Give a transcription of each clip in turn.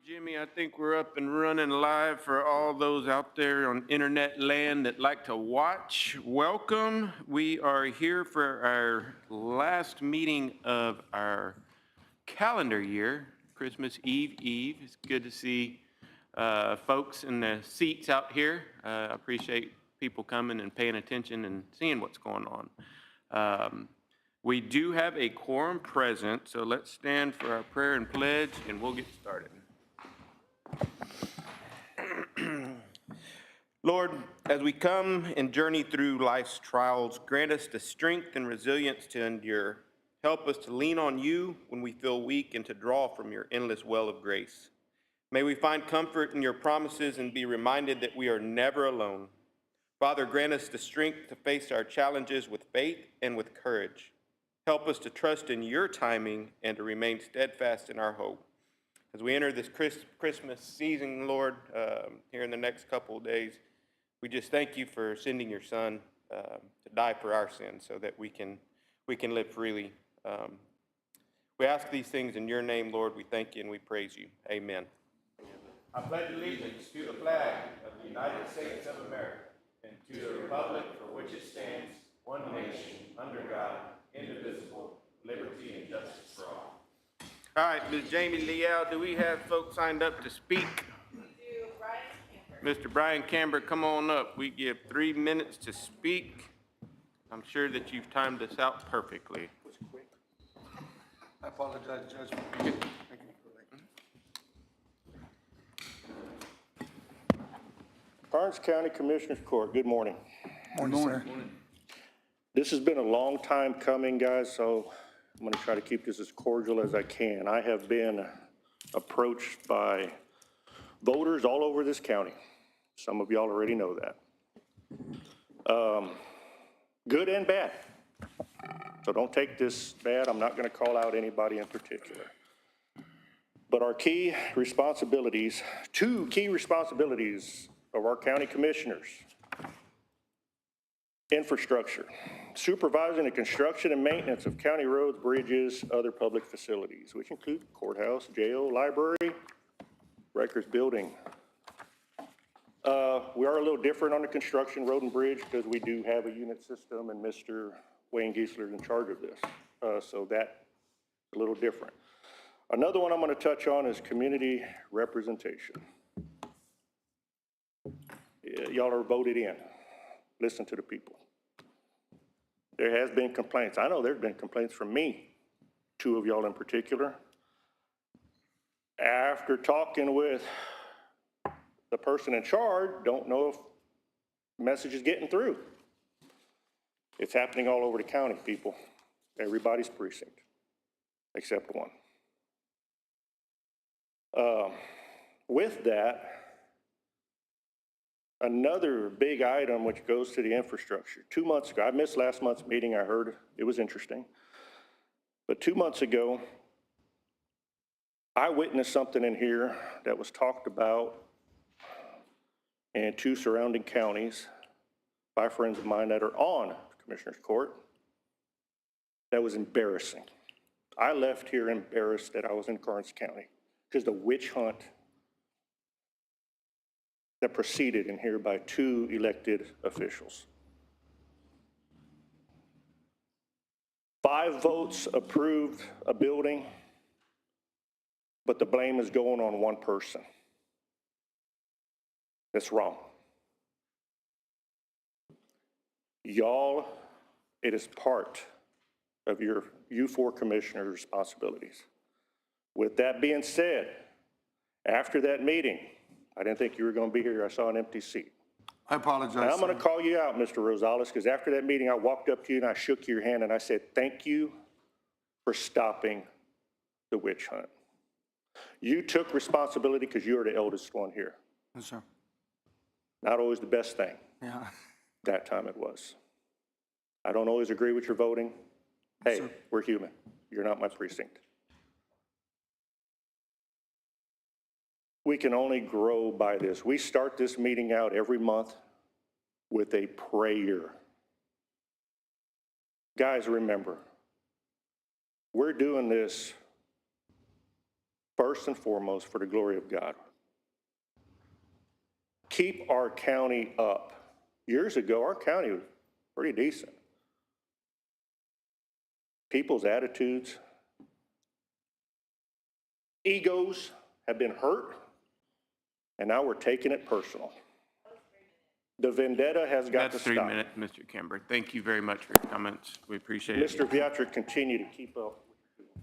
Jimmy. I think we're up and running live for all those out there on internet land that like to watch. Welcome. We are here for our last meeting of our calendar year, Christmas Eve. It's good to see folks in the seats out here. I appreciate people coming and paying attention and seeing what's going on. We do have a quorum present, so let's stand for our prayer and pledge, and we'll get started. Lord, as we come and journey through life's trials, grant us the strength and resilience to endure. Help us to lean on you when we feel weak and to draw from your endless well of grace. May we find comfort in your promises and be reminded that we are never alone. Father, grant us the strength to face our challenges with faith and with courage. Help us to trust in your timing and to remain steadfast in our hope. As we enter this Christmas season, Lord, here in the next couple of days, we just thank you for sending your Son to die for our sins so that we can live freely. We ask these things in your name, Lord. We thank you and we praise you. Amen. I pledge allegiance to the flag of the United States of America and to the republic for which it stands, one nation, under God, indivisible, liberty and justice for all. All right, Ms. Jamie Leal, do we have folks signed up to speak? We do. Brian Camber. Mr. Brian Camber, come on up. We give 3 minutes to speak. I'm sure that you've timed this out perfectly. Was it quick? I apologize, Judge. Thank you. Karnes County Commissioners Court, good morning. Morning, sir. This has been a long time coming, guys, so I'm going to try to keep this as cordial as I can. I have been approached by voters all over this county. Some of y'all already know that. Good and bad. So don't take this bad. I'm not going to call out anybody in particular. But our key responsibilities, 2 key responsibilities of our county commissioners: infrastructure, supervising the construction and maintenance of county roads, bridges, other public facilities, which include courthouse, jail, library, records building. We are a little different on the construction, road and bridge, because we do have a unit system and Mr. Wayne Giesler is in charge of this. So that's a little different. Another one I'm going to touch on is community representation. Y'all are voted in. Listen to the people. There has been complaints. I know there's been complaints from me, 2 of y'all in particular. After talking with the person in charge, don't know if the message is getting through. It's happening all over the county, people. Everybody's precinct, except one. With that, another big item which goes to the infrastructure. 2 months ago, I missed last month's meeting. I heard it was interesting. But 2 months ago, I witnessed something in here that was talked about in 2 surrounding counties by friends of mine that are on the Commissioner's Court. That was embarrassing. I left here embarrassed that I was in Karnes County because the witch hunt that proceeded in here by 2 elected officials. 5 votes approved a building, but the blame is going on 1 person. That's wrong. Y'all, it is part of you 4 commissioners' responsibilities. With that being said, after that meeting, I didn't think you were going to be here. I saw an empty seat. I apologize. And I'm going to call you out, Mr. Rosales, because after that meeting, I walked up to you and I shook your hand and I said, thank you for stopping the witch hunt. You took responsibility because you are the eldest one here. Yes, sir. Not always the best thing. Yeah. That time it was. I don't always agree with your voting. Hey, Sir. we're human. You're not my precinct. We can only grow by this. We start this meeting out every month with a prayer. Guys, remember, we're doing this first and foremost for the glory of God. Keep our county up. Years ago, our county was pretty decent. People's attitudes, egos have been hurt, and now we're taking it personal. The vendetta has got to That's stop. 3 minutes, Mr. Kimber. Thank you very much for your comments. We appreciate it. Mr. Viatric, continue to keep up.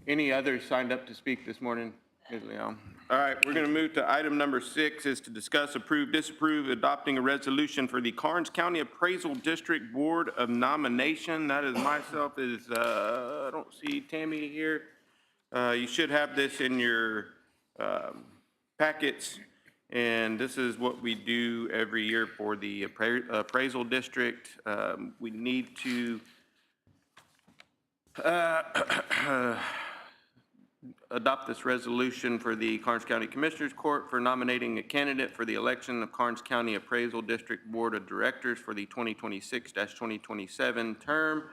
Any others signed up to speak this morning? Ms. Leon? All right, we're going to move to item number 6, is to discuss, approve, disapprove, adopting a resolution for the Karnes County Appraisal District Board of Nomination. That is myself, I don't see Tammy here. You should have this in your packets, and this is what we do every year for the appraisal district. We need to adopt this resolution for the Karnes County Commissioners Court for nominating a candidate for the election of Karnes County Appraisal District Board of Directors for the 2026-2027 term.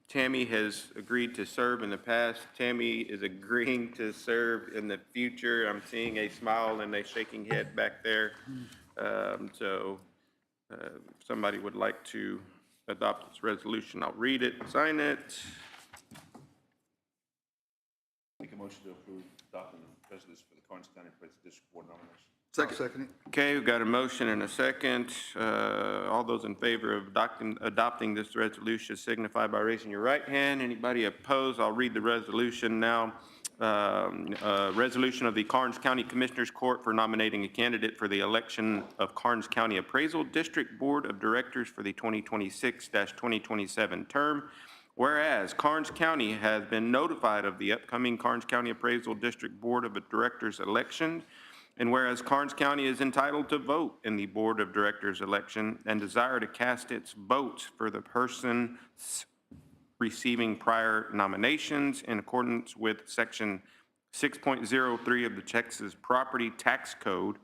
Tammy has agreed to serve in the past. Tammy is agreeing to serve in the future. I'm seeing a smile and a shaking head back there. If somebody would like to adopt this resolution, I'll read it, sign it. Make a motion to approve adopting the resolution for the Karnes County Appraisal District Board nomination. Second. Okay, we've got a motion and a second. All those in favor of adopting this resolution signify by raising your right hand. Anybody opposed? I'll read the resolution now. Resolution of the Karnes County Commissioners Court for nominating a candidate for the election of Karnes County Appraisal District Board of Directors for the 2026-2027 term. Whereas Karnes County has been notified of the upcoming Karnes County Appraisal District Board of Directors election, and whereas Karnes County is entitled to vote in the Board of Directors election and desire to cast its votes for the person receiving prior nominations in accordance with Section 6.03 of the Texas Property Tax Code,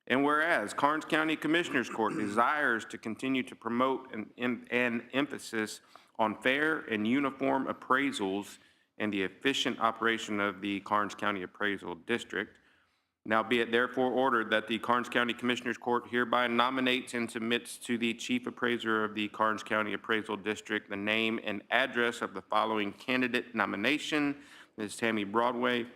and whereas Karnes County Commissioners Court desires to continue to promote an emphasis on fair and uniform appraisals and the efficient operation of the Karnes County Appraisal District, now be it therefore ordered that the Karnes County Commissioners Court hereby nominates and submits to the Chief Appraiser of the Karnes County Appraisal District the name and address of the following candidate nomination: Ms. Tammy Broadway,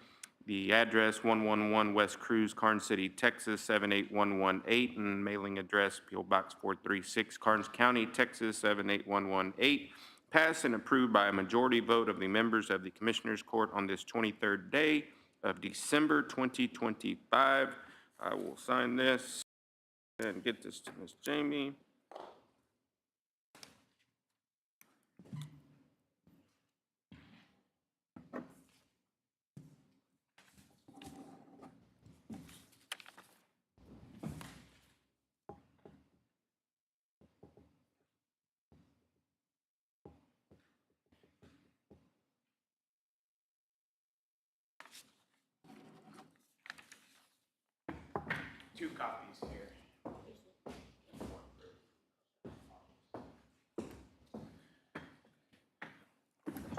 the address 111 West Cruz, Karnes City, Texas 78118, and mailing address P.O. Box 436, Karnes County, Texas 78118, passed and approved by a majority vote of the members of the Commissioners Court on this 23rd day of December 2025. I will sign this and get this to Ms. Jamie. Two copies here.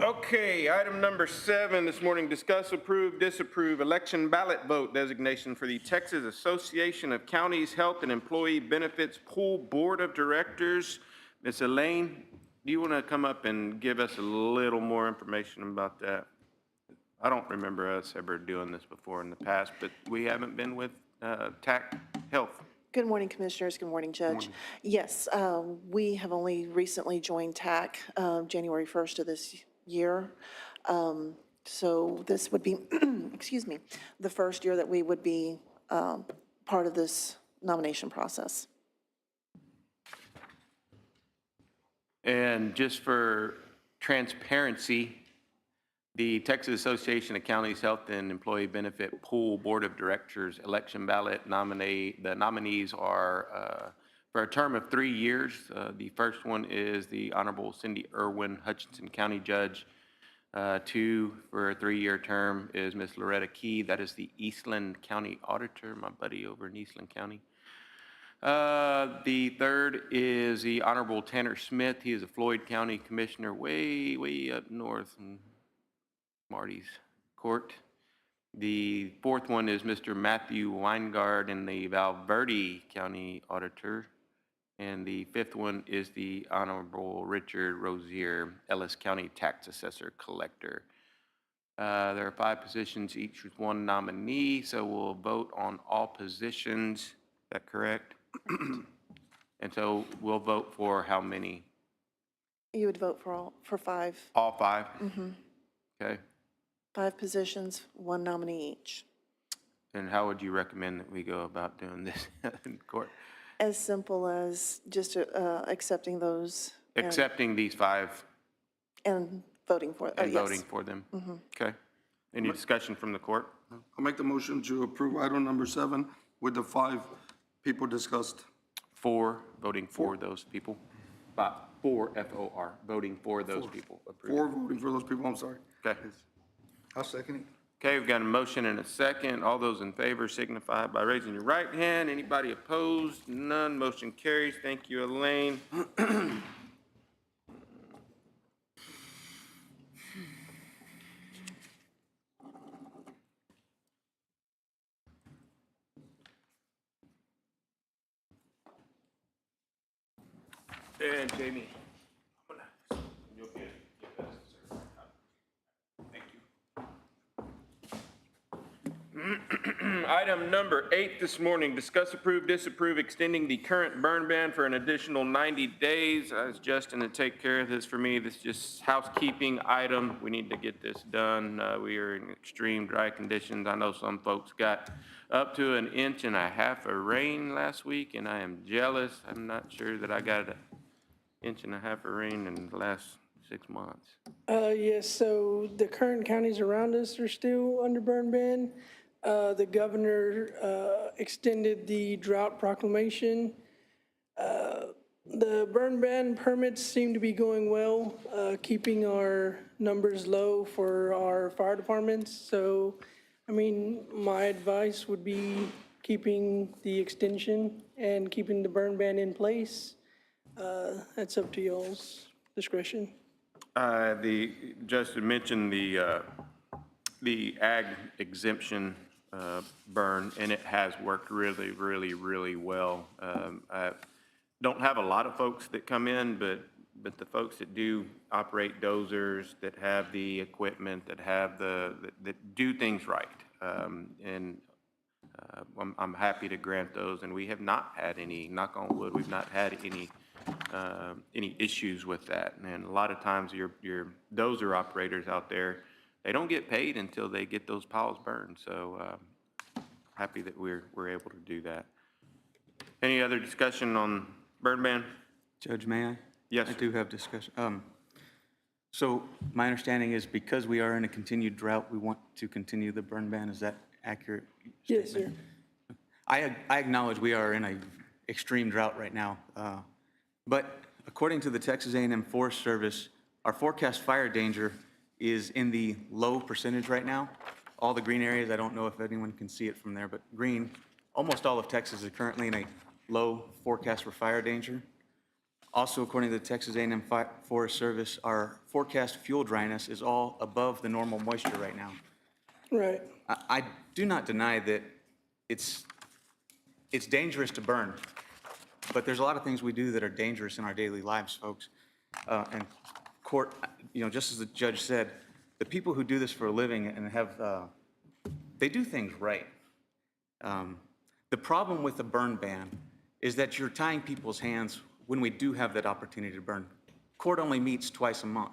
Okay, item number 7 this morning, discuss, approve, disapprove election ballot vote designation for the Texas Association of Counties Health and Employee Benefits Pool Board of Directors. Ms. Elaine, do you want to come up and give us a little more information about that? I don't remember us ever doing this before in the past, but we haven't been with TAC Health. Good morning, Commissioners. Good morning, Judge. Yes, we have only recently joined TAC January 1st of this year. So this would be, excuse me, the first year that we would be part of this nomination process. And just for transparency, the Texas Association of Counties Health and Employee Benefit Pool Board of Directors election ballot the nominees are for a term of 3 years. The first one is the Honorable Cindy Irwin, Hutchinson County Judge. 2 for a 3-year term is Ms. Loretta Key. That is the Eastland County Auditor, my buddy over in Eastland County. The third is the Honorable Tanner Smith. He is a Floyd County Commissioner way up north in Marty's court. The fourth one is Mr. Matthew Weingard in the Valverde County Auditor. And the fifth one is the Honorable Richard Rozier, Ellis County Tax Assessor Collector. There are 5 positions, each with 1 nominee, so we'll vote on all positions. Is that correct? And so we'll vote for how many? You would vote for 5, All 5? Okay. 5 positions, 1 nominee each. And how would you recommend that we go about doing this in court? As simple as just accepting those. Accepting these 5 And voting for, and yes. voting for them? Okay. Any discussion from the court? I'll make the motion to approve item number 7 with the 5 people discussed. Voting for those people? 4, F-O-R, voting for those people. Approved. 4 voting for those people, I'm sorry. Okay. I'll second it. Okay, we've got a motion and a second. All those in favor signify by raising your right hand. Anybody opposed? None. Motion carries. Thank you, Elaine. And Jamie. You'll get this, sir. Thank you. Item number 8 this morning, discuss, approve, disapprove, extending the current burn ban for an additional 90 days. I asked Justin to take care of this for me. This is just housekeeping item. We need to get this done. We are in extreme dry conditions. I know some folks got up to 1.5 inches of rain last week, and I am jealous. I'm not sure that I got 1.5 inches of rain in the last 6 months. Yes, so the current counties around us are still under burn ban. The governor extended the drought proclamation. The burn ban permits seem to be going well, keeping our numbers low for our fire departments. So, I mean, my advice would be keeping the extension and keeping the burn ban in place. That's up to y'all's discretion. Justin mentioned the ag exemption burn, and it has worked really, really, really well. I don't have a lot of folks that come in, but the folks that do operate dozers, that have the equipment, that do things right, and I'm happy to grant those, and we have not had any, knock on wood, we've not had any issues with that. And a lot of times your dozer operators out there, they don't get paid until they get those piles burned. So happy that we're able to do that. Any other discussion on burn ban? Judge, may I? Yes, I sir. do have discussion. So my understanding is because we are in a continued drought, we want to continue the burn ban. Is that accurate? Yes, sir. I acknowledge we are in a extreme drought right now. But according to the Texas A&M Forest Service, our forecast fire danger is in the low percentage right now. All the green areas, I don't know if anyone can see it from there, but green, almost all of Texas is currently in a low forecast for fire danger. Also, according to the Texas A&M Forest Service, our forecast fuel dryness is all above the normal moisture right now. Right. I do not deny that it's dangerous to burn, but there's a lot of things we do that are dangerous in our daily lives, folks. And court, just as the judge said, the people who do this for a living and they do things right. The problem with the burn ban is that you're tying people's hands when we do have that opportunity to burn. Court only meets twice a month.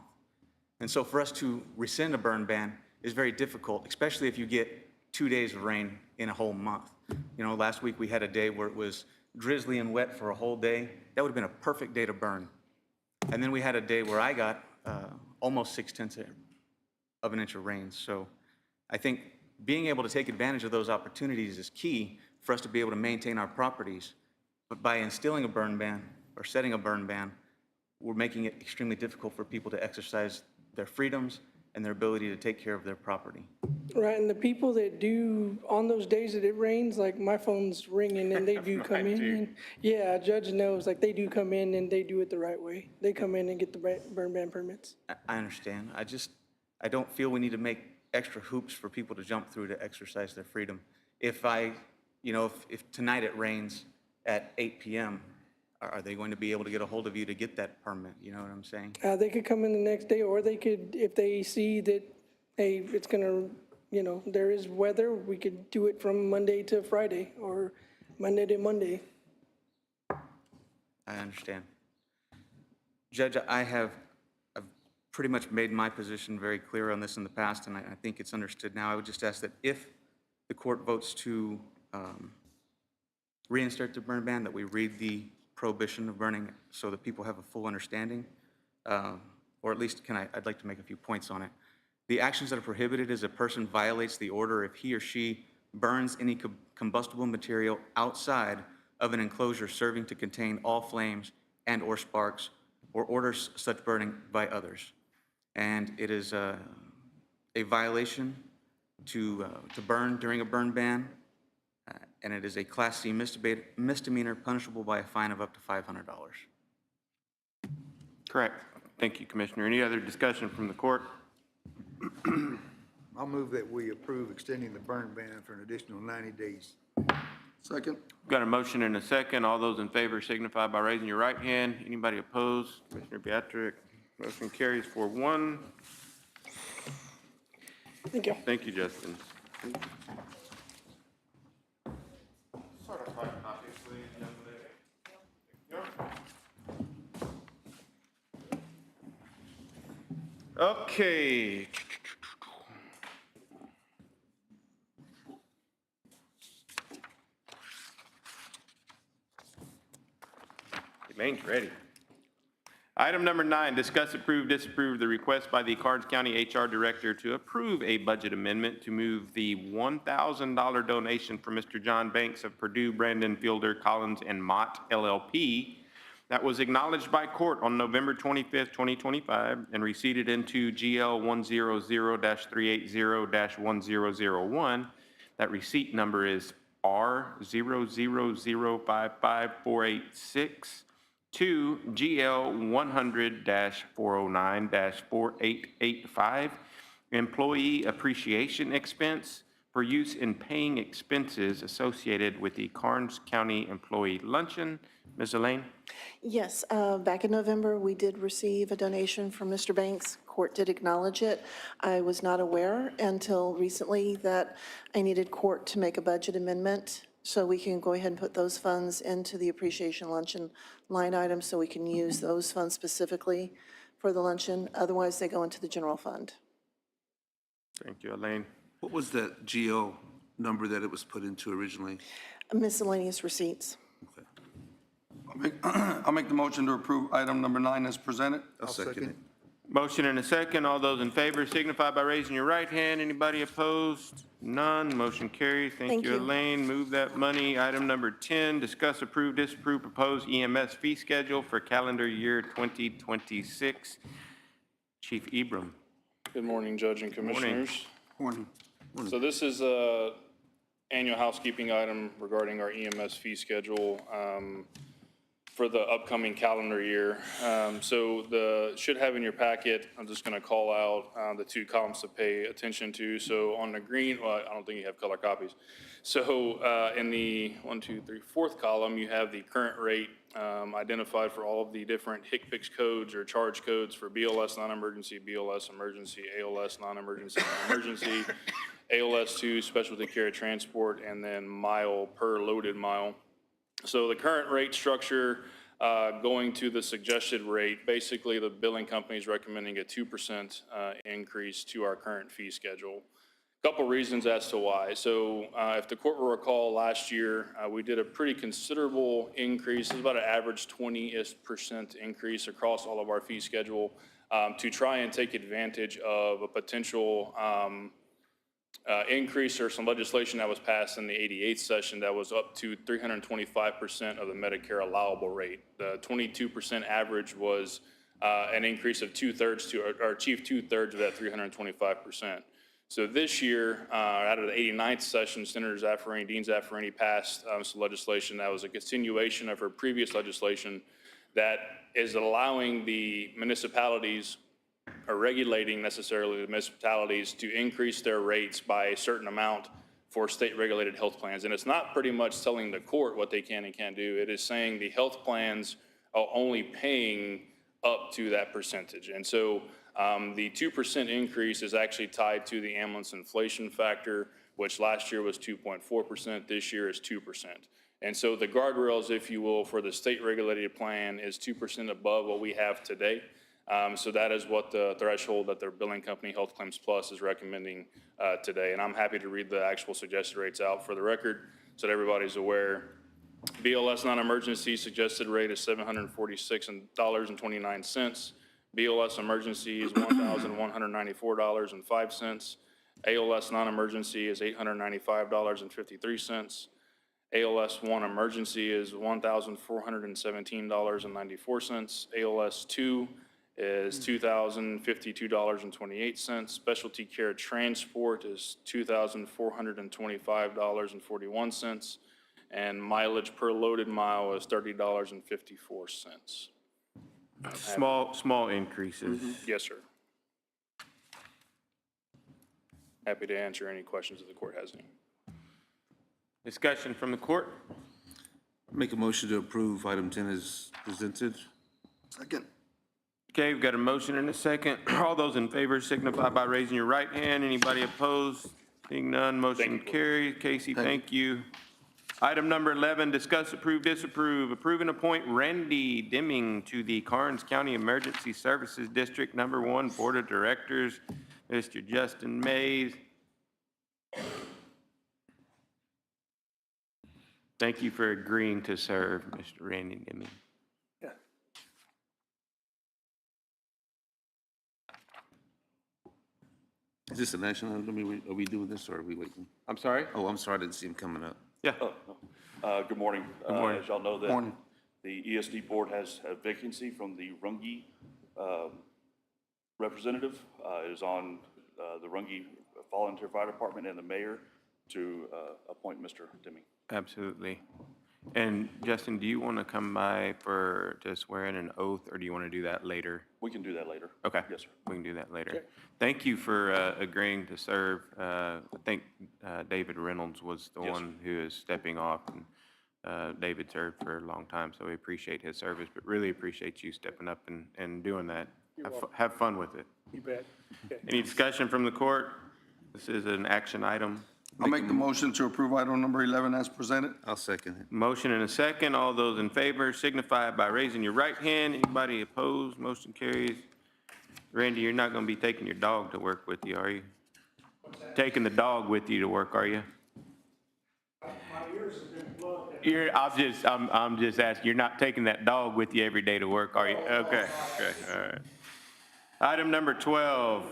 And so for us to rescind a burn ban is very difficult, especially if you get 2 days of rain in a whole month. Last week we had a day where it was drizzly and wet for a whole day. That would have been a perfect day to burn. And then we had a day where I got almost 0.6 of an inch of rain. So I think being able to take advantage of those opportunities is key for us to be able to maintain our properties. But by instilling a burn ban or setting a burn ban, we're making it extremely difficult for people to exercise their freedoms and their ability to take care of their property. Right, and the people that do, on those days that it rains, like my phone's ringing and they do come in. And, yeah, Judge knows, like they do come in and they do it the right way. They come in and get the burn ban permits. I understand. I don't feel we need to make extra hoops for people to jump through to exercise their freedom. If if tonight it rains at 8 p.m., are they going to be able to get a hold of you to get that permit? You know what I'm saying? They could come in the next day, or they could, if they see that, hey, it's gonna, there is weather, we could do it from Monday to Friday, or Monday to Monday. I understand. Judge, I've pretty much made my position very clear on this in the past, and I think it's understood now. I would just ask that if the court votes to reinstate the burn ban, that we read the prohibition of burning so that people have a full understanding, or at least I'd like to make a few points on it. The actions that are prohibited is a person violates the order if he or she burns any combustible material outside of an enclosure serving to contain all flames and/or sparks, or orders such burning by others. And it is a violation to burn during a burn ban, and it is a Class C misdemeanor punishable by a fine of up to $500. Correct. Thank you, Commissioner. Any other discussion from the court? I'll move that we approve extending the burn ban for an additional 90 days. Second. Got a motion and a second. All those in favor signify by raising your right hand. Anybody opposed? Commissioner Beatrick, motion carries 4-1. Thank you. Thank you, Justin. Okay. Remains ready. Item number 9, discuss, approve, disapprove the request by the Karnes County HR Director to approve a budget amendment to move the $1,000 donation from Mr. John Banks of Purdue, Brandon, Fielder, Collins, and Mott LLP that was acknowledged by court on November 25th, 2025, and receipted into GL 100-380-1001. That receipt number is R000555486 to GL 100-409-4885, employee appreciation expense for use in paying expenses associated with the Karnes County Employee Luncheon. Ms. Elaine? Yes, back in November, we did receive a donation from Mr. Banks. Court did acknowledge it. I was not aware until recently that I needed court to make a budget amendment so we can go ahead and put those funds into the appreciation luncheon line item so we can use those funds specifically for the luncheon. Otherwise, they go into the general fund. Thank you, Elaine. What was that GO number that it was put into originally? Miscellaneous receipts. Okay. I'll make the motion to approve item number 9 as presented. I'll second it. Motion and a second. All those in favor signify by raising your right hand. Anybody opposed? None. Motion carries. Thank you, Elaine. Move that money. Item number 10, discuss, approve, disapprove proposed EMS fee schedule for calendar year 2026. Chief Ebram. Good morning, Judge and Commissioners. Morning. So this is a annual housekeeping item regarding our EMS fee schedule for the upcoming calendar year. Should have in your packet, I'm just going to call out the 2 columns to pay attention to. So on the green, well, I don't think you have color copies. So in the 4th column, you have the current rate identified for all of the different HCPCS codes or charge codes for BLS non-emergency, BLS emergency, ALS non-emergency, emergency, ALS 2 specialty carrier transport, and then mile per loaded mile. So the current rate structure going to the suggested rate, basically the billing company is recommending a 2% increase to our current fee schedule. Couple reasons as to why. So if the court will recall, last year we did a pretty considerable increase. It's about an average 20% increase across all of our fee schedule to try and take advantage of a potential increase or some legislation that was passed in the 88th session that was up to 325% of the Medicare allowable rate. The 22% average was an increase of 2/3 to, or achieved 2/3 of that 325%. So this year, out of the 89th session, Senator Zaffirini, Dean Zaffirini passed some legislation that was a continuation of her previous legislation that is allowing the municipalities regulating necessarily the municipalities to increase their rates by a certain amount for state-regulated health plans. And it's not pretty much telling the court what they can and can't do. It is saying the health plans are only paying up to that percentage. And so the 2% increase is actually tied to the ambulance inflation factor, which last year was 2.4%, this year is 2%. And so the guardrails, if you will, for the state-regulated plan is 2% above what we have today. So that is what the threshold that their billing company, Health Claims Plus, is recommending today. And I'm happy to read the actual suggested rates out for the record so that everybody's aware. BLS non-emergency suggested rate is $746.29. BLS emergency is $1,194.05. ALS non-emergency is $895.53. ALS 1 emergency is $1,417.94. ALS 2 is $2,052.28. Specialty care transport is $2,425.41. And mileage per loaded mile is $30.54. Small increases. Yes, sir. Happy to answer any questions if the court has any. Discussion from the court? Make a motion to approve item 10 as presented. Second. Okay, we've got a motion and a second. All those in favor signify by raising your right hand. Anybody opposed? Seeing none, motion carries. Casey, thank you. Item number 11, discuss, approve, disapprove. Approve and appoint Randy Deming to the Karnes County Emergency Services District Number 1 Board of Directors. Mr. Justin Mays. Thank you for agreeing to serve, Mr. Randy Deming. Is this an action item? Are we doing this or are we waiting? I'm sorry? Oh, I'm sorry, I didn't see him coming up. Yeah. Good morning. Good morning. As y'all know, Morning. the ESD board has a vacancy from the Runge representative. It is on the Runge Volunteer Fire Department and the mayor to appoint Mr. Deming. Absolutely. And Justin, do you want to come by to swear in an oath, or do you want to do that later? We can do that later. Okay. Yes, sir. We can do that later. Thank you for agreeing to serve. I think David Reynolds was the one who is stepping off, and David served for a long time, so we appreciate his service, but really appreciate you stepping up and doing that. Have fun with it. You bet. Okay. Any discussion from the court? This is an action item. I'll make the motion to approve item number 11 as presented. I'll second it. Motion and a second. All those in favor signify by raising your right hand. Anybody opposed? Motion carries. Randy, you're not going to be taking your dog to work with you, are you? Taking the dog with you to work, are you? My ears have been plugged. I'm just asking, you're not taking that dog with you every day to work, are you? Okay, all right. Item number 12.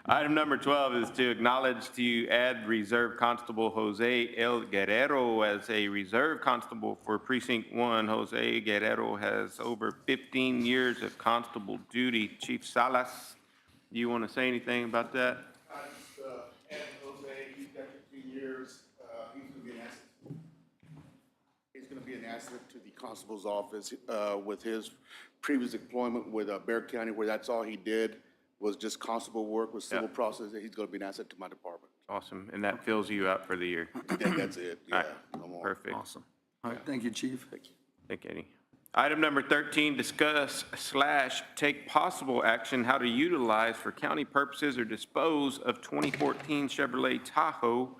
Item number 12 is to acknowledge to add Reserve Constable Jose L. Guerrero as a Reserve Constable for Precinct 1. Jose Guerrero has over 15 years of constable duty. Chief Salas, do you want to say anything about that? And Jose, he's got 15 years. He's going to be an asset to the constable's office with his previous employment with Bexar County, where that's all he did was just constable work with civil process. He's going to be an asset to my department. Awesome, and that fills you out for the year. That's it, All yeah, right, no more. perfect. Awesome. All right, thank you, Chief. Thank you, Eddie. Item number 13, discuss/take possible action how to utilize for county purposes or dispose of 2014 Chevrolet Tahoe.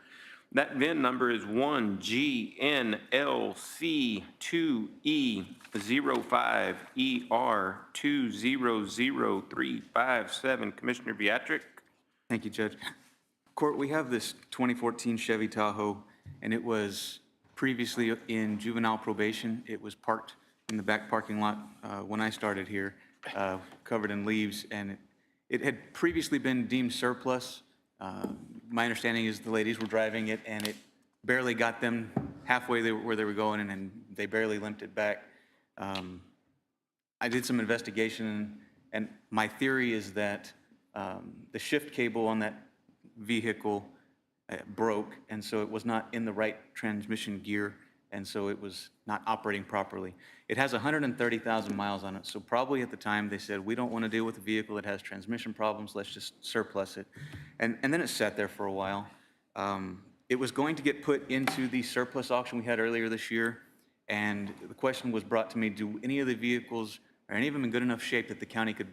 That VIN number is 1GNLC2E05ER200357. Commissioner Beatrick? Thank you, Judge. Court, we have this 2014 Chevy Tahoe, and it was previously in juvenile probation. It was parked in the back parking lot when I started here, covered in leaves, and it had previously been deemed surplus. My understanding is the ladies were driving it, and it barely got them halfway where they were going, and they barely limped it back. I did some investigation, and my theory is that the shift cable on that vehicle broke, and so it was not in the right transmission gear, and so it was not operating properly. It has 130,000 miles on it, so probably at the time they said, we don't want to deal with a vehicle that has transmission problems, let's just surplus it. And then it sat there for a while. It was going to get put into the surplus auction we had earlier this year, and the question was brought to me, do any of the vehicles, are any of them in good enough shape that the county could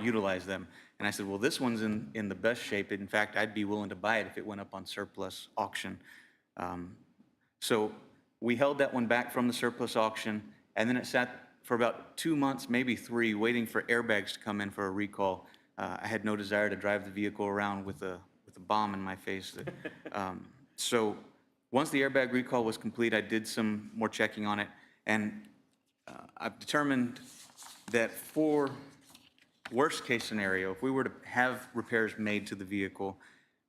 utilize them? And I said, well, this one's in the best shape. In fact, I'd be willing to buy it if it went up on surplus auction. So we held that one back from the surplus auction, and then it sat for about 2 months, maybe 3, waiting for airbags to come in for a recall. I had no desire to drive the vehicle around with a bomb in my face. So once the airbag recall was complete, I did some more checking on it, and I've determined that for worst case scenario, if we were to have repairs made to the vehicle,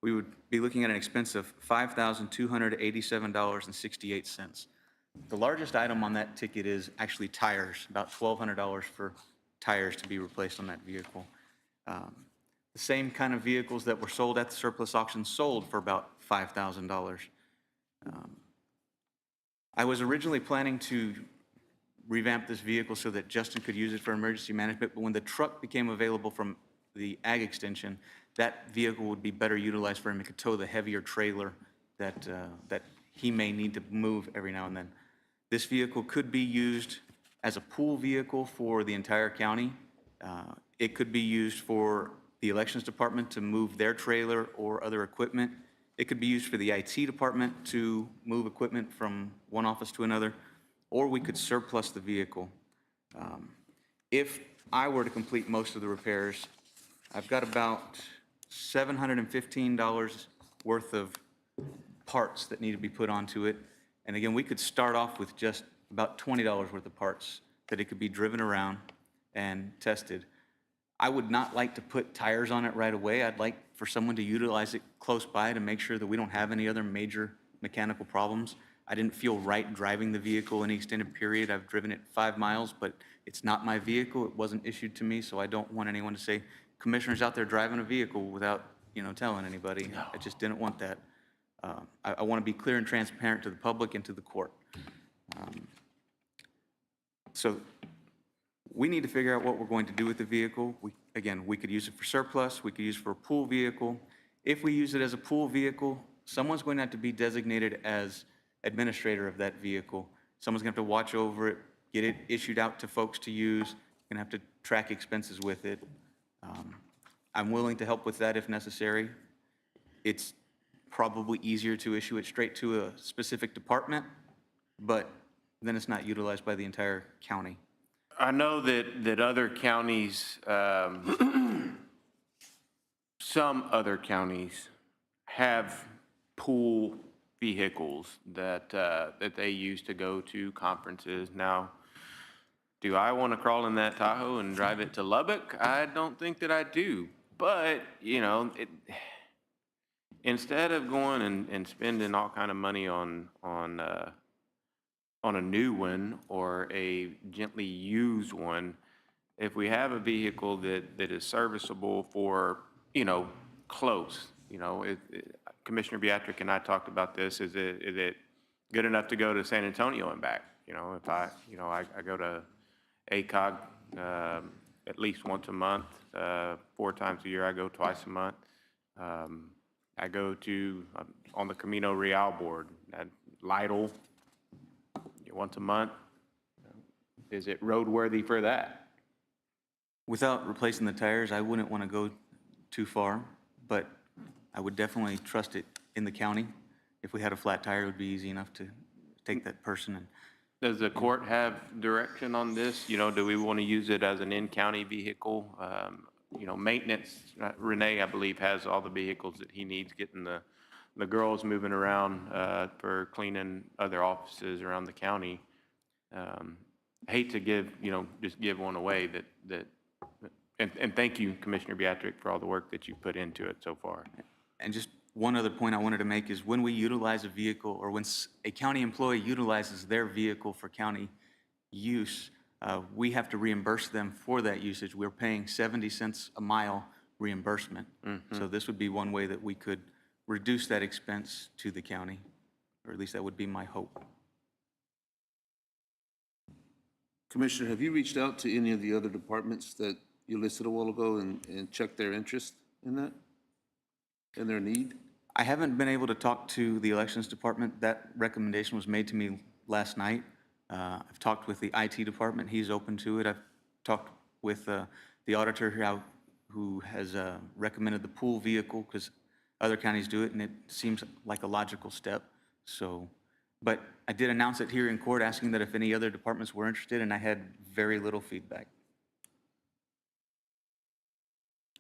we would be looking at an expense of $5,287.68. The largest item on that ticket is actually tires, about $1,200 for tires to be replaced on that vehicle. The same kind of vehicles that were sold at the surplus auction sold for about $5,000. I was originally planning to revamp this vehicle so that Justin could use it for emergency management, but when the truck became available from the ag extension, that vehicle would be better utilized for him. It could tow the heavier trailer that he may need to move every now and then. This vehicle could be used as a pool vehicle for the entire county. It could be used for the elections department to move their trailer or other equipment. It could be used for the IT department to move equipment from one office to another, or we could surplus the vehicle. If I were to complete most of the repairs, I've got about $715 worth of parts that need to be put onto it. And again, we could start off with just about $20 worth of parts that it could be driven around and tested. I would not like to put tires on it right away. I'd like for someone to utilize it close by to make sure that we don't have any other major mechanical problems. I didn't feel right driving the vehicle any extended period. I've driven it 5 miles, but it's not my vehicle. It wasn't issued to me, so I don't want anyone to say, Commissioner's out there driving a vehicle without, telling anybody. No. I just didn't want that. I want to be clear and transparent to the public and to the court. So we need to figure out what we're going to do with the vehicle. We could use it for surplus. We could use it for a pool vehicle. If we use it as a pool vehicle, someone's going to have to be designated as administrator of that vehicle. Someone's going to have to watch over it, get it issued out to folks to use, going to have to track expenses with it. I'm willing to help with that if necessary. It's probably easier to issue it straight to a specific department, but then it's not utilized by the entire county. I know that other counties, some other counties have pool vehicles that they use to go to conferences. Now, do I want to crawl in that Tahoe and drive it to Lubbock? I don't think that I do. But, instead of going and spending all kind of money on a new one or a gently used one, if we have a vehicle that is serviceable for, close, Commissioner Beatrick and I talked about this, is it good enough to go to San Antonio and back? If I go to ACOG at least once a month, 4 times a year, I go twice a month. I go to, on the Camino Real board at Lytle once a month. Is it roadworthy for that? Without replacing the tires, I wouldn't want to go too far, but I would definitely trust it in the county. If we had a flat tire, it would be easy enough to take that person and. Does the court have direction on this? Do we want to use it as an in-county vehicle? Maintenance, Renee, I believe, has all the vehicles that he needs, getting the girls moving around for cleaning other offices around the county. Hate to just give one away and thank you, Commissioner Beatrick, for all the work that you've put into it so far. And just one other point I wanted to make is when we utilize a vehicle, or when a county employee utilizes their vehicle for county use, we have to reimburse them for that usage. We're paying 70 cents a mile reimbursement. Mm-hmm. So this would be one way that we could reduce that expense to the county, or at least that would be my hope. Commissioner, have you reached out to any of the other departments that you listed a while ago and checked their interest in that? And their need? I haven't been able to talk to the elections department. That recommendation was made to me last night. I've talked with the IT department. He's open to it. I've talked with the auditor who has recommended the pool vehicle because other counties do it, and it seems like a logical step. So, but I did announce it here in court, asking that if any other departments were interested, and I had very little feedback.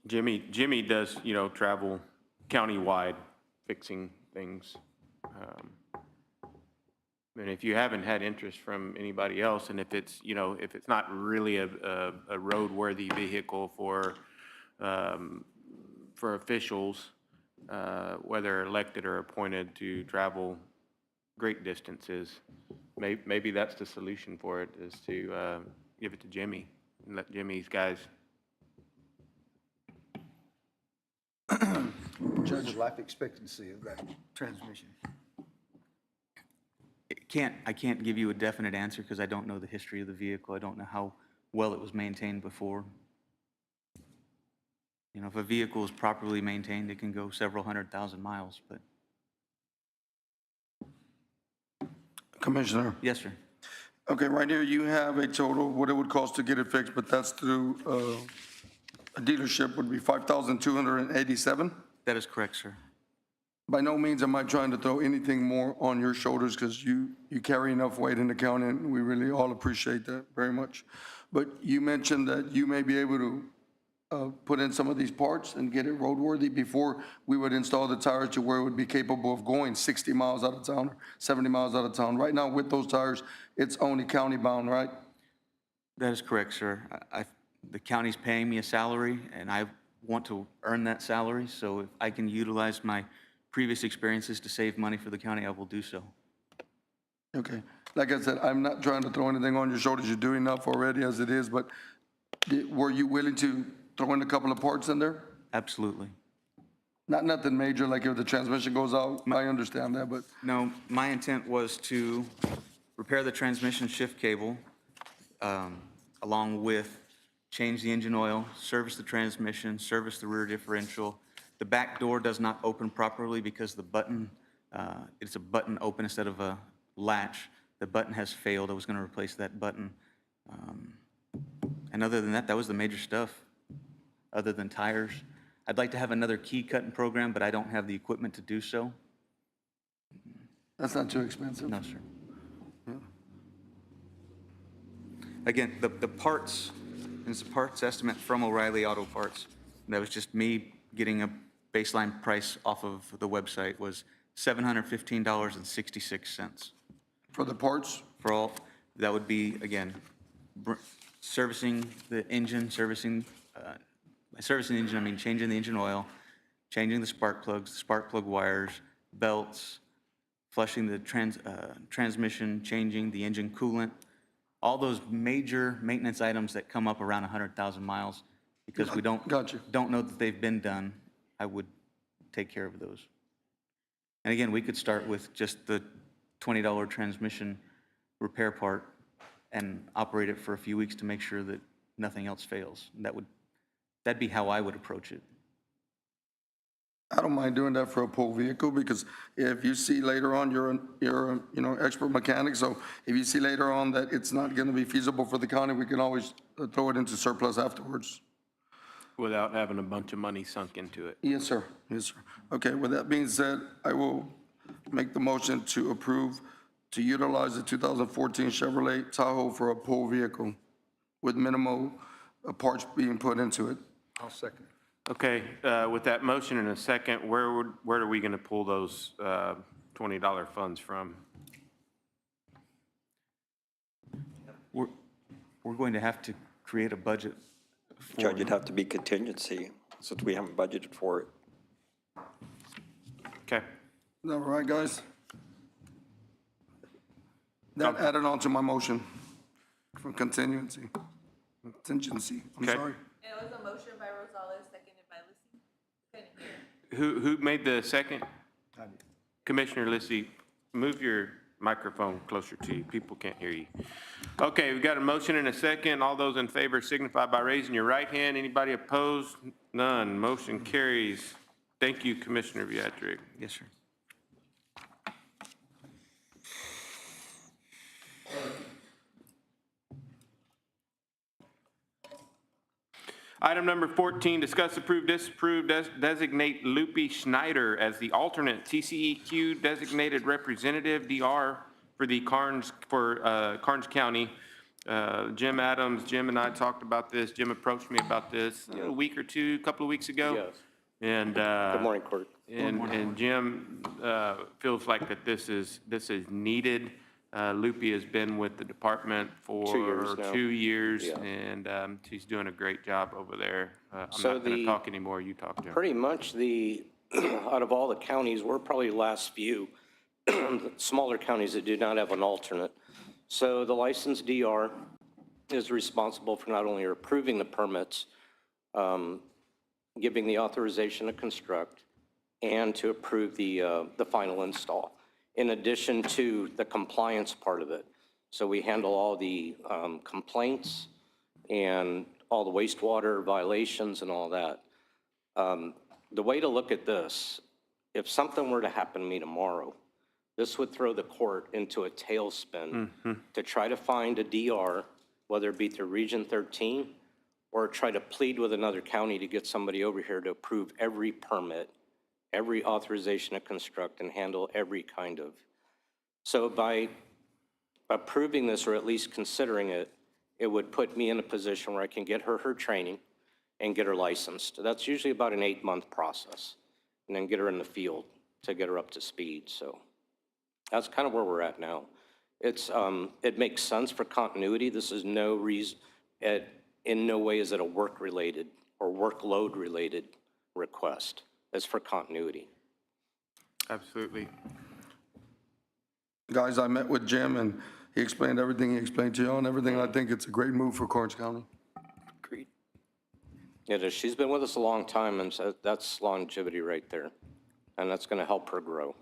Jimmy does, travel countywide fixing things. And if you haven't had interest from anybody else, and if it's, if it's not really a roadworthy vehicle for officials, whether elected or appointed to travel great distances, maybe that's the solution for it, is to give it to Jimmy and let Jimmy's guys. Judge, the life expectancy of that transmission. I can't give you a definite answer because I don't know the history of the vehicle. I don't know how well it was maintained before. If a vehicle is properly maintained, it can go several 100,000 miles, but. Commissioner, Yes, sir. okay, right here you have a total, what it would cost to get it fixed, but that's through a dealership would be $5,287. That is correct, sir. By no means am I trying to throw anything more on your shoulders because you carry enough weight in the county, and we really all appreciate that very much. But you mentioned that you may be able to put in some of these parts and get it roadworthy before we would install the tires to where it would be capable of going 60 miles out of town or 70 miles out of town. Right now with those tires, it's only county bound, right? That is correct, sir. The county's paying me a salary, and I want to earn that salary, so if I can utilize my previous experiences to save money for the county, I will do so. Okay. Like I said, I'm not trying to throw anything on your shoulders. You're doing enough already as it is, but were you willing to throw in a couple of parts in there? Absolutely. Nothing major, like if the transmission goes out, I understand that, but No, my intent was to repair the transmission shift cable, along with change the engine oil, service the transmission, service the rear differential. The back door does not open properly because the button, it's a button open instead of a latch. The button has failed. I was going to replace that button. And other than that, that was the major stuff, other than tires. I'd like to have another key cutting program, but I don't have the equipment to do so. that's not too expensive. No, sir. Again, the parts, it's a parts estimate from O'Reilly Auto Parts. That was just me getting a baseline price off of the website, was $715.66. For the parts? For all, that would be, again, servicing the engine, by servicing the engine, I mean changing the engine oil, changing the spark plug wires, belts, flushing the transmission, changing the engine coolant, all those major maintenance items that come up around 100,000 miles, because we don't know that they've been done, I would take care of those. And again, we could start with just the $20 transmission repair part and operate it for a few weeks to make sure that nothing else fails. That'd be how I would approach it. I don't mind doing that for a pool vehicle, because if you see later on, you're expert mechanic, so if you see later on that it's not going to be feasible for the county, we can always throw it into surplus afterwards. Without having a bunch of money sunk into it. Yes, sir. Yes, sir. Okay, with that being said, I will make the motion to approve to utilize the 2014 Chevrolet Tahoe for a pool vehicle with minimal parts being put into it. I'll second it. Okay, with that motion in a second, where are we going to pull those $20 funds from? We're going to have to create a budget for. Judge, it'd have to be contingency, since we haven't budgeted for it. Okay. Is that all right, guys? That added on to my motion for contingency. I'm Okay. sorry. It was a motion by Rosales, seconded by Lissy. Couldn't hear. Who made the second? I did. Commissioner Lissy, move your microphone closer to you. People can't hear you. Okay, we've got a motion and a second. All those in favor signify by raising your right hand. Anybody opposed? None. Motion carries. Thank you, Commissioner Viatric. Yes, sir. Item number 14, discuss, approve, disapprove, designate Lupe Schneider as the alternate TCEQ designated representative, DR, for the Karnes County. Jim Adams, Jim and I talked about this. Jim approached me about this a week or two, a couple of weeks ago. Yes. And, Good morning, Court. and Jim feels like that this is needed. Lupe has been with the department for 2 years now. 2 years, Yeah. and she's doing a great job over there. I'm So not going to the- talk anymore. You talk to her. Pretty much out of all the counties, we're probably the last few smaller counties that do not have an alternate. So the licensed DR is responsible for not only approving the permits, giving the authorization to construct, and to approve the final install, in addition to the compliance part of it. So we handle all the complaints and all the wastewater violations and all that. The way to look at this, if something were to happen to me tomorrow, this would throw the court into a tailspin to try to find a DR, whether it be through Region 13, or try to plead with another county to get somebody over here to approve every permit, every authorization to construct, and handle every kind of. So by approving this, or at least considering it, it would put me in a position where I can get her training and get her licensed. That's usually about an 8-month process, and then get her in the field to get her up to speed. So that's kind of where we're at now. It makes sense for continuity. This is no reason, in no way is it a work-related or workload-related request. It's for continuity. Absolutely. Guys, I met with Jim, and he explained everything he explained to you and everything. I think it's a great move for Karnes County. Agreed. It is. She's been with us a long time, and so that's longevity right there. And that's going to help her grow.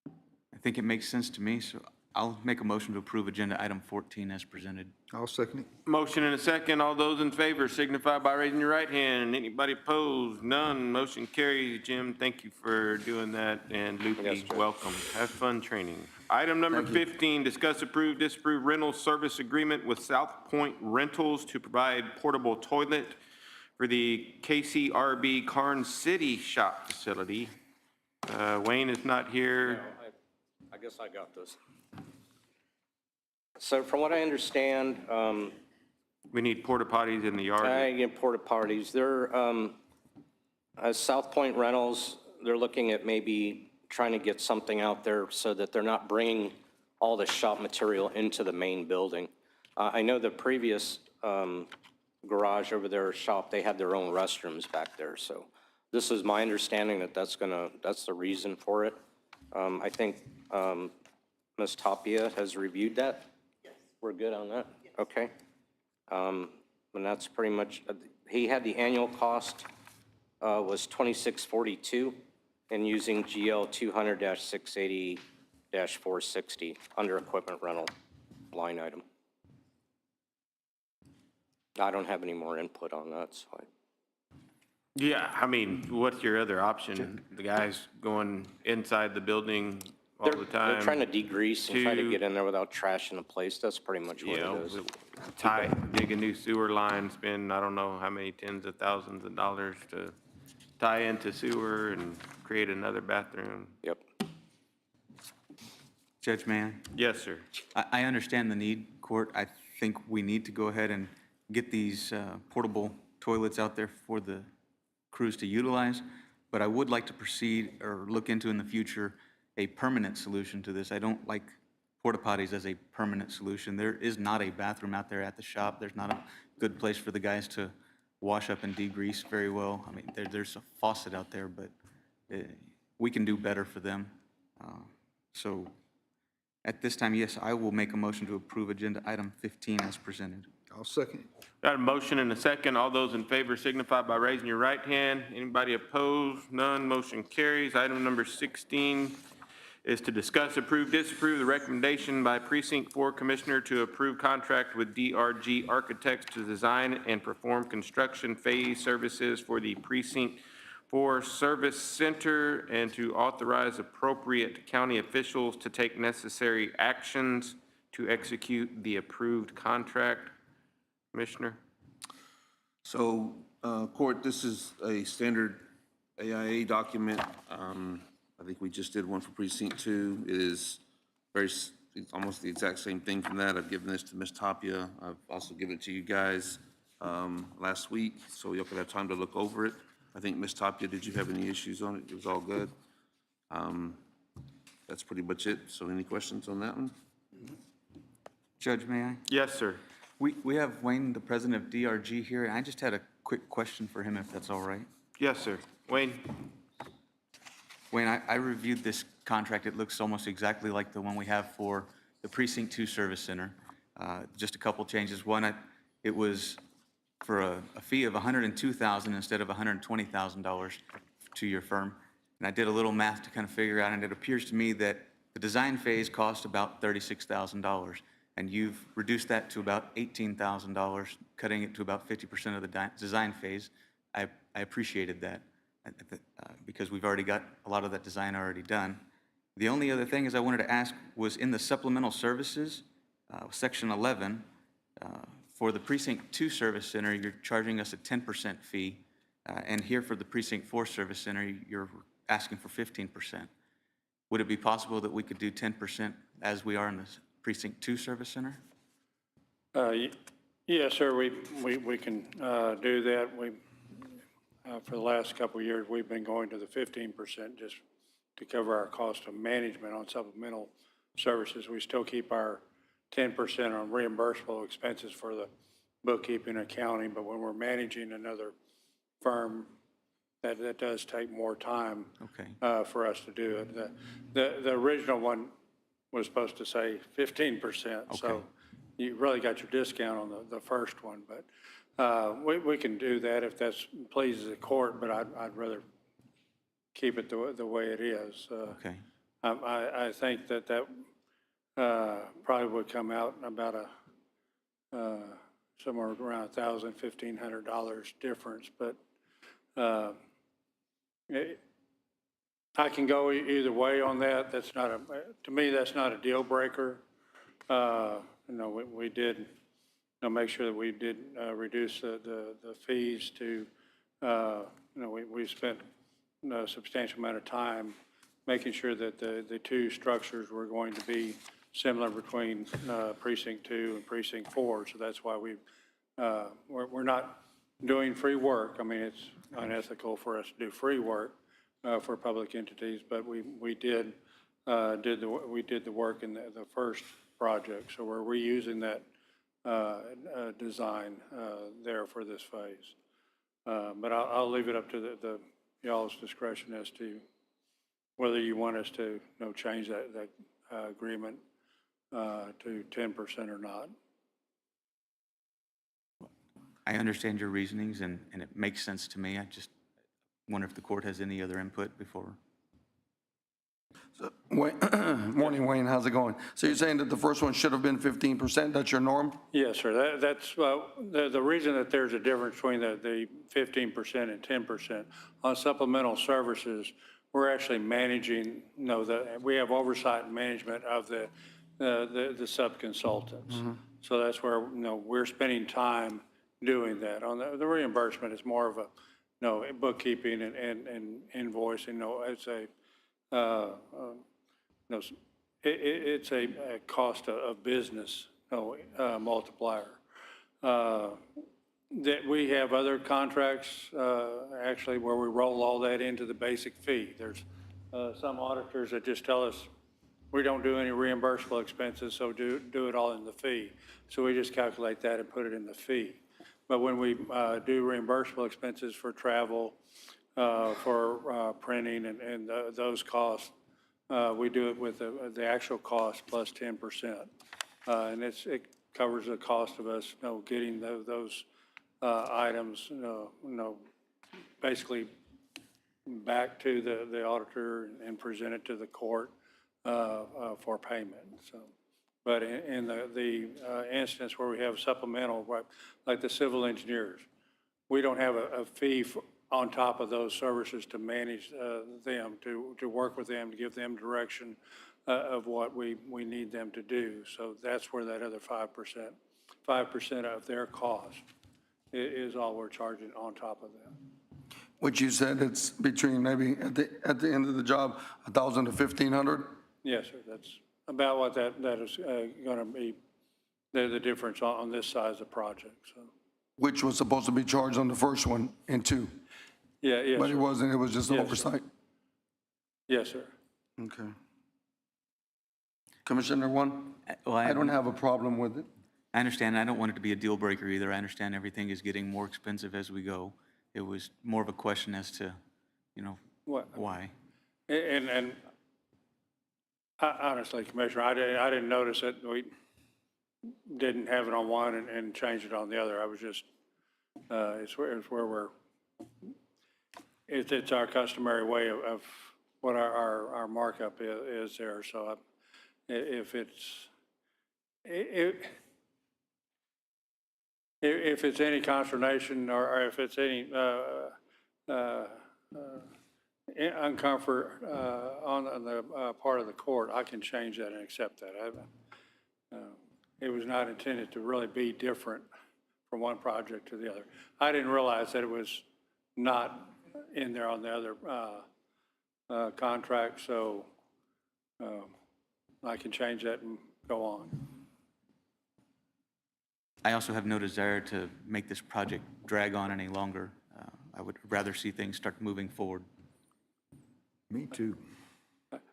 I think it makes sense to me, so I'll make a motion to approve agenda item 14 as presented. I'll second it. Motion and a second. All those in favor signify by raising your right hand. Anybody opposed? None. Motion carries. Jim, thank you for doing that. And Lupe, welcome. Have fun training. Item number 15, discuss, approve, disapprove rental service agreement with South Point Rentals to provide portable toilet for the KCRB Karnes City Shop facility. Wayne is not here. I guess I got this. So from what I understand, We need porta potties in the yard. I get porta potties. They're, South Point Rentals, they're looking at maybe trying to get something out there so that they're not bringing all the shop material into the main building. I know the previous garage over there, shop, they had their own restrooms back there. So this is my understanding that that's the reason for it. I think Ms. Tapia has reviewed that. Yes. We're good on that? Yes. Okay. And that's pretty much, he had the annual cost was $2642, and using GL 200-680-460 under equipment rental line item. I don't have any more input on that, so Yeah, I mean, what's your other option? The guys going inside the building all the time? They're trying to degrease and try to to- get in there without trashing the place. That's pretty much what You know, it is. dig a new sewer line, spend, I don't know how many tens of thousands of dollars to tie into sewer and create another bathroom. Yep. Judge Mann, Yes, sir. I understand the need, Court. I think we need to go ahead and get these portable toilets out there for the crews to utilize, but I would like to proceed or look into in the future a permanent solution to this. I don't like porta potties as a permanent solution. There is not a bathroom out there at the shop. There's not a good place for the guys to wash up and degrease very well. I mean, there's a faucet out there, but we can do better for them. So at this time, yes, I will make a motion to approve agenda item 15 as presented. I'll second it. Got a motion and a second. All those in favor signify by raising your right hand. Anybody opposed? None. Motion carries. Item number 16, is to discuss, approve, disapprove the recommendation by Precinct 4 Commissioner to approve contract with DRG Architects to design and perform construction phase services for the Precinct 4 Service Center and to authorize appropriate county officials to take necessary actions to execute the approved contract. Commissioner? So, Court, this is a standard AIA document. I think we just did one for Precinct 2. It is it's almost the exact same thing from that. I've given this to Ms. Tapia. I've also given it to you guys last week, so y'all could have time to look over it. I think, Ms. Tapia, did you have any issues on it? It was all good. That's pretty much it. So any questions on that one? Judge, may I? Yes, sir. We have Wayne, the president of DRG here, and I just had a quick question for him, if that's all right. Yes, sir. Wayne? Wayne, I reviewed this contract. It looks almost exactly like the one we have for the Precinct 2 Service Center. Just a couple changes. One, it was for a fee of $102,000 instead of $120,000 to your firm. And I did a little math to kind of figure out, and it appears to me that the design phase cost about $36,000, and you've reduced that to about $18,000, cutting it to about 50% of the design phase. I appreciated that because we've already got a lot of that design already done. The only other thing is I wanted to ask was in the supplemental services, section 11, for the Precinct 2 Service Center, you're charging us a 10% fee, and here for the Precinct 4 Service Center, you're asking for 15%. Would it be possible that we could do 10% as we are in the Precinct 2 Service Center? Yes, sir, we can do that. For the last couple of years, we've been going to the 15% just to cover our cost of management on supplemental services. We still keep our 10% on reimbursable expenses for the bookkeeping and accounting, but when we're managing another firm, that does take more time for us to do it. The original one was supposed to say 15%, so you really got your discount on the first one, but we can do that if that pleases the court, but I'd rather keep it the way it is. I think that probably would come out about somewhere around $1,000, $1,500 difference, but I can go either way on that. That's not to me, that's not a deal breaker. We did make sure that we did reduce the fees to, we spent a substantial amount of time making sure that the two structures were going to be similar between Precinct 2 and Precinct 4. So that's why we're not doing free work. I mean, it's unethical for us to do free work for public entities, but we did the work in the first project. So we're reusing that design there for this phase. But I'll leave it up to y'all's discretion as to whether you want us to change that agreement to 10% or not. I understand your reasonings, and it makes sense to me. I just wonder if the court has any other input before. So, morning, Wayne, how's it going? So you're saying that the first one should have been 15%, that's your norm? Yes, sir. That's the reason that there's a difference between the 15% and 10%. On supplemental services, we're actually managing, we have oversight and management of the sub-consultants. So that's where, we're spending time doing that. On the reimbursement, it's more of a bookkeeping and invoicing. It's a cost of business multiplier. That we have other contracts actually where we roll all that into the basic fee. There's some auditors that just tell us we don't do any reimbursable expenses, so do it all in the fee. So we just calculate that and put it in the fee. But when we do reimbursable expenses for travel, for printing and those costs, we do it with the actual cost plus 10%. And it covers the cost of us getting those items basically back to the auditor and present it to the court for payment, so. But in the instance where we have supplemental, like the civil engineers, we don't have a fee on top of those services to manage them, to work with them, to give them direction of what we need them to do. So that's where that other 5% of their cost is all we're charging on top of that. Which you said it's between maybe at the end of the job, 1,000 to 1,500? Yes, sir, that's about what that is going to be, the difference on this size of project, so. Which was supposed to be charged on the first one and two, Yeah, yes, but it sir. wasn't, it was just Yes, sir. oversight? Yes, sir. Okay. Commissioner One? Well, I don't have a problem with it. I understand. I don't want it to be a deal breaker either. I understand everything is getting more expensive as we go. It was more of a question as to, What? why. And honestly, Commissioner, I didn't notice it. We didn't have it on one and changed it on the other. I was just, it's where it's our customary way of what our markup is there. So if it's any consternation or if it's any uncomfort on the part of the court, I can change that and accept that. It was not intended to really be different from one project to the other. I didn't realize that it was not in there on the other contract, so I can change that and go on. I also have no desire to make this project drag on any longer. I would rather see things start moving forward. Me too.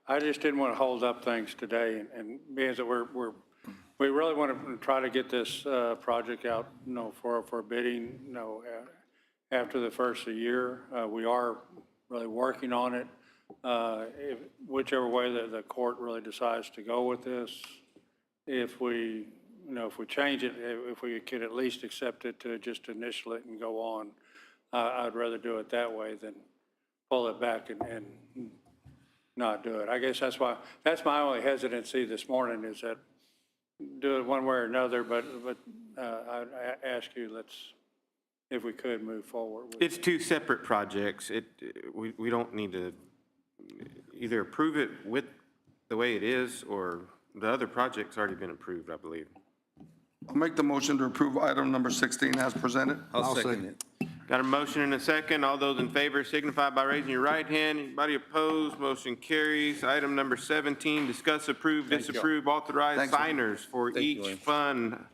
I just didn't want to hold up things today, and being that we really want to try to get this project out, for bidding, after the first of the year. We are really working on it. Whichever way the court really decides to go with this, if we change it, if we could at least accept it to just initial it and go on, I'd rather do it that way than pull it back and not do it. I guess that's my only hesitancy this morning is that do it one way or another, but I ask you, if we could move forward with it. It's two separate projects. We don't need to either approve it with the way it is, or the other project's already been approved, I believe. I'll make the motion to approve item number 16 as presented. I'll second it. Got a motion and a second. All those in favor signify by raising your right hand. Anybody opposed? Motion carries. Item number 17, discuss, approve, disapprove, authorize Thanks, Will. signers for Thank you, each William. fund.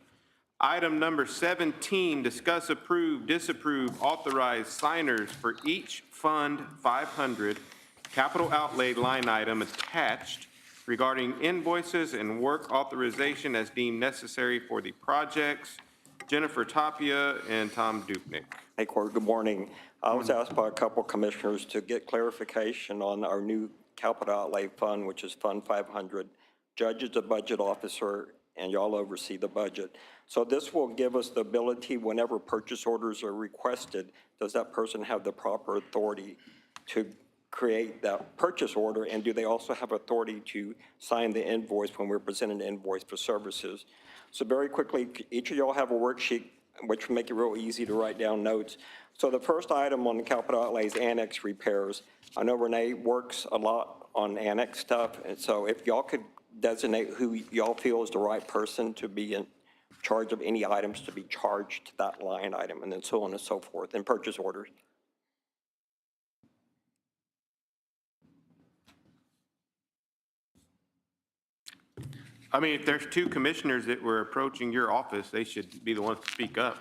Item number 17, discuss, approve, disapprove, authorize signers for each Fund 500 capital outlay line item attached regarding invoices and work authorization as deemed necessary for the projects. Jennifer Tapia and Tom Dupnick. Hey, Court, good morning. I was asked by a couple commissioners to get clarification on our new capital outlay fund, which is Fund 500. Judge is the budget officer, and y'all oversee the budget. So this will give us the ability, whenever purchase orders are requested, does that person have the proper authority to create that purchase order, and do they also have authority to sign the invoice when we're presenting an invoice for services? So very quickly, each of y'all have a worksheet, which will make it real easy to write down notes. So the first item on the capital outlay is annex repairs. I know Renee works a lot on annex stuff, and so if y'all could designate who y'all feel is the right person to be in charge of any items to be charged to that line item, and then so on and so forth, and purchase orders. I mean, if there's two commissioners that were approaching your office, they should be the ones to speak up.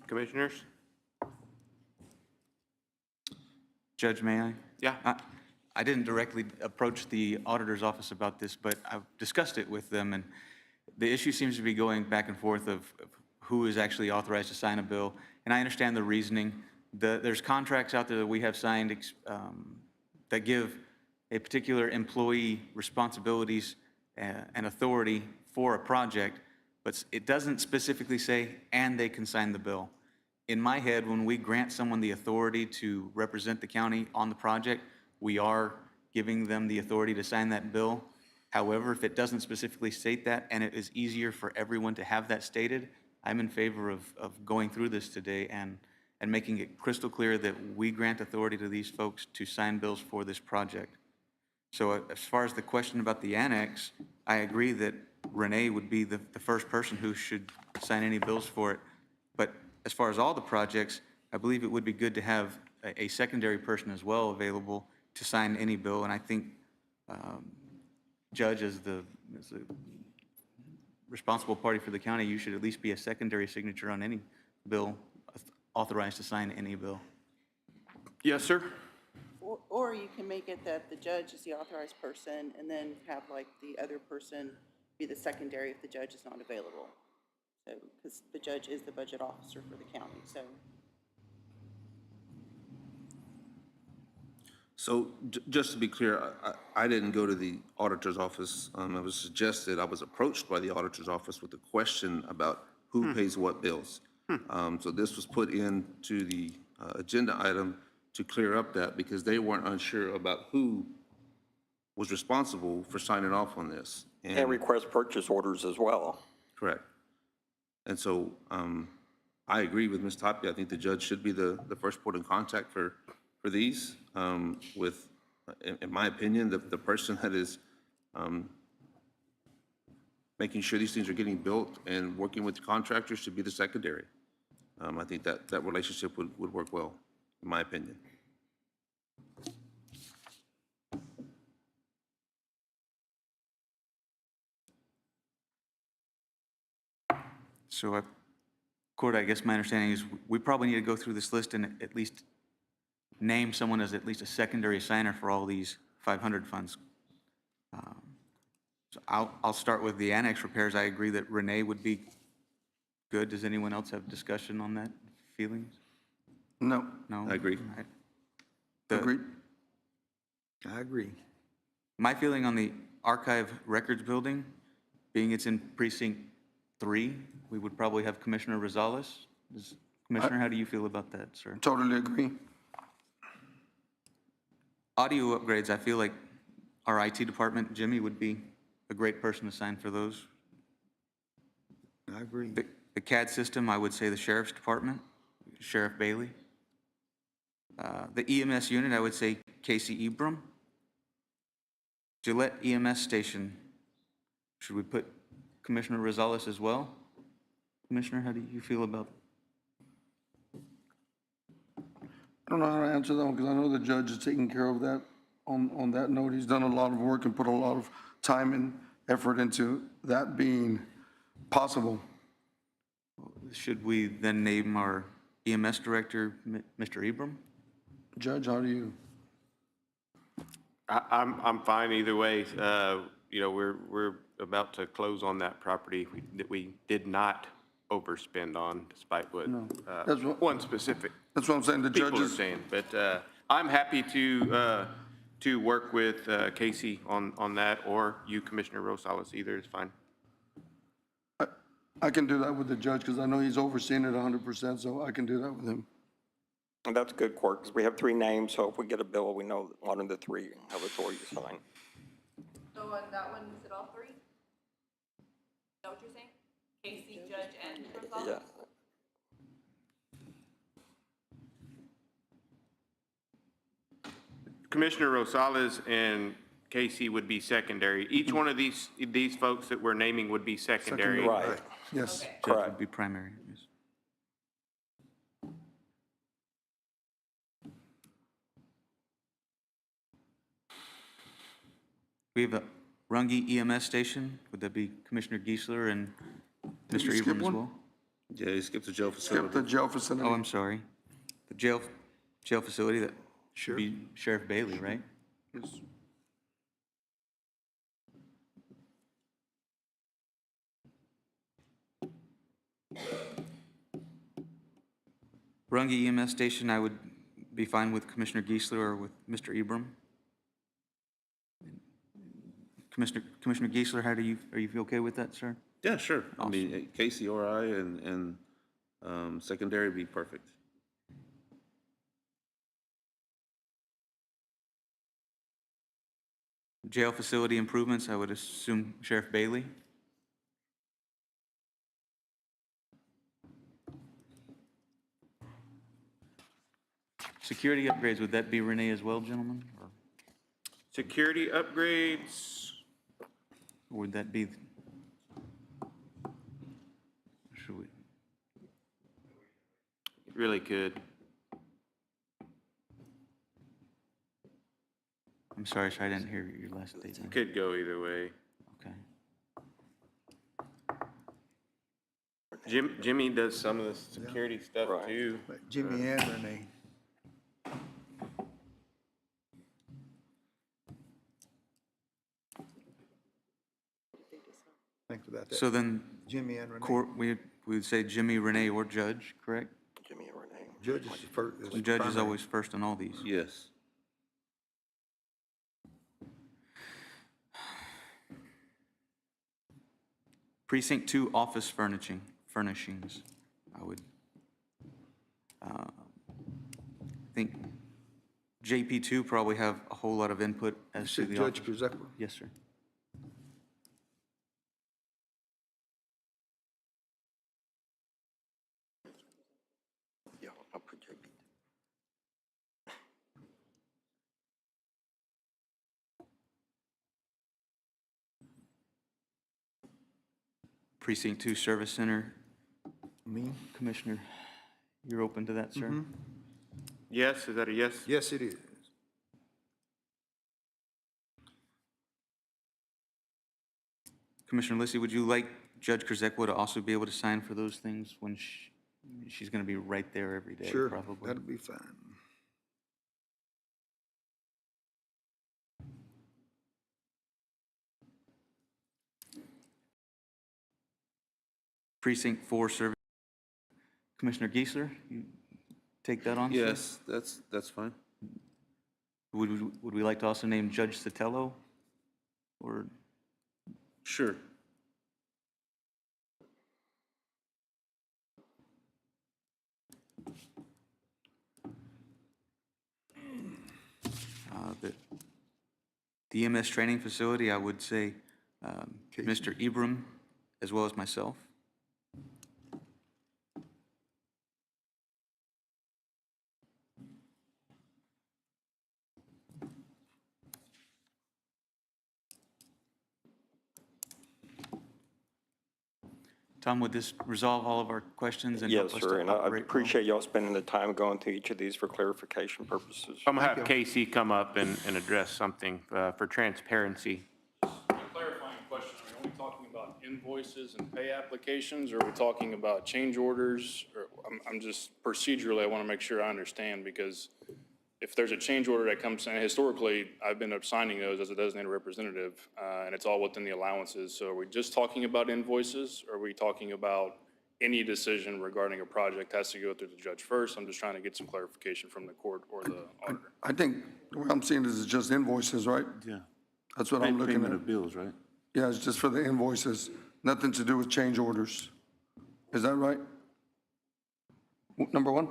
Commissioners? Judge, may I? Yeah. I didn't directly approach the auditor's office about this, but I've discussed it with them, and the issue seems to be going back and forth of who is actually authorized to sign a bill, and I understand the reasoning. There's contracts out there that we have signed that give a particular employee responsibilities and authority for a project, but it doesn't specifically say, and they can sign the bill. In my head, when we grant someone the authority to represent the county on the project, we are giving them the authority to sign that bill. However, if it doesn't specifically state that, and it is easier for everyone to have that stated, I'm in favor of going through this today and making it crystal clear that we grant authority to these folks to sign bills for this project. So as far as the question about the annex, I agree that Renee would be the first person who should sign any bills for it. But as far as all the projects, I believe it would be good to have a secondary person as well available to sign any bill. And I think Judge, as the responsible party for the county, you should at least be a secondary signature on any bill, authorized to sign any bill. Yes, sir. Or you can make it that the judge is the authorized person and then have like the other person be the secondary if the judge is not available. So, because the judge is the budget officer for the county, so. So just to be clear, I didn't go to the auditor's office. I was suggested, I was approached by the auditor's office with a question about who pays what bills. So this was put into the agenda item to clear up that because they weren't unsure about who was responsible for signing off on this. And request purchase orders as well. Correct. And so I agree with Ms. Tapia. I think the judge should be the first point of contact for these, with, in my opinion, the person that is making sure these things are getting built and working with the contractors should be the secondary. I think that relationship would work well, in my opinion. So, Court, I guess my understanding is we probably need to go through this list and at least name someone as at least a secondary signer for all these 500 funds. So I'll start with the annex repairs. I agree that Renee would be good. Does anyone else have discussion on that? Feelings? No. No? I agree. All right. Agreed. I agree. My feeling on the archive records building, being it's in precinct 3, we would probably have Commissioner Rosales. Commissioner, how do you feel about that, sir? Totally agree. Audio upgrades, I feel like our IT department, Jimmy, would be a great person to sign for those. I agree. The CAD system, I would say the Sheriff's Department, Sheriff Bailey. The EMS unit, I would say Casey Ebram. Gillette EMS station, should we put Commissioner Rosales as well? Commissioner, how do you feel about? I don't know how to answer that one because I know the judge is taking care of that on that note. He's done a lot of work and put a lot of time and effort into that being possible. Should we then name our EMS director, Mr. Ebram? Judge, how do you? I'm fine either way. You know, we're about to close on that property that we did not overspend on, despite what That's what- one specific That's what I'm saying, the people are judges. saying. But I'm happy to work with Casey on that, or you, Commissioner Rosales. Either is fine. I can do that with the judge because I know he's overseeing it 100%, so I can do that with him. And that's good, Court, because we have 3 names, so if we get a bill, we know that one of the 3 have authority to sign. So on that one, is it all 3? Is that what you're saying? Casey, Judge, and Rosales? Yeah. Commissioner Rosales and Casey would be secondary. Each one of these folks that we're naming would be secondary. Right. Yes. Judge Correct. would be primary. Yes. We have a Runge EMS station. Would that be Commissioner Geisler and Did you Mr. skip Ebram as one? well? Yeah, you skipped the jail Skip facility. the jail facility. Oh, I'm sorry. The jail facility, that should be Sheriff Bailey, right? Yes. Runge EMS station, I would be fine with Commissioner Geisler or with Mr. Ebram. Commissioner Geisler, are you okay with that, sir? Yeah, sure. I mean, Casey or I and secondary would be perfect. Jail facility improvements, I would assume Sheriff Bailey. Security upgrades, would that be Renee as well, gentlemen? Or Security upgrades, would that be? Should we? really could. I'm sorry, sir, I didn't hear your last statement. Could go either way. Okay. Jimmy does some of the security stuff too. But Jimmy and Renee. Think about that. So then, Jimmy and Renee. court, we would say Jimmy, Renee, or Judge, correct? Jimmy and Renee. Judge is first. The judge is always first on all these. Yes. Precinct 2 office furnishings, I would think JP2 probably have a whole lot of input as to the Judge office. Kuzekwa. Yes, sir. Yeah, I'll put JP. Precinct 2 Service Center, Me? Commissioner, you're open to that, sir? Yes, is that a yes? Yes, it is. Commissioner Lissy, would you like Judge Krzekwa to also be able to sign for those things when she's going to be right there every day, Sure, probably? that'll be fine. Precinct 4 Service, Commissioner Geisler, you take that on, sir? Yes, that's fine. Would we like to also name Judge Sotelo? Or, Sure. the EMS training facility, I would say Mr. Ibram as well as myself. Tom, would this resolve all of our questions and help Yes, us sir, to and I operate well? appreciate y'all spending the time going through each of these for clarification purposes. I'm gonna have Casey come up and address something for transparency. Clarifying question, are we only talking about invoices and pay applications, or are we talking about change orders? Or I'm just procedurally, I want to make sure I understand, because if there's a change order that comes, and historically, I've been signing those as a designated representative, and it's all within the allowances. So are we just talking about invoices, or are we talking about any decision regarding a project has to go through the judge first? I'm just trying to get some clarification from the court or the auditor. I think the way I'm seeing this is just invoices, right? Yeah. That's what I'm looking Payment at. of bills, right? Yeah, it's just for the invoices, nothing to do with change orders. Is that right? Number one?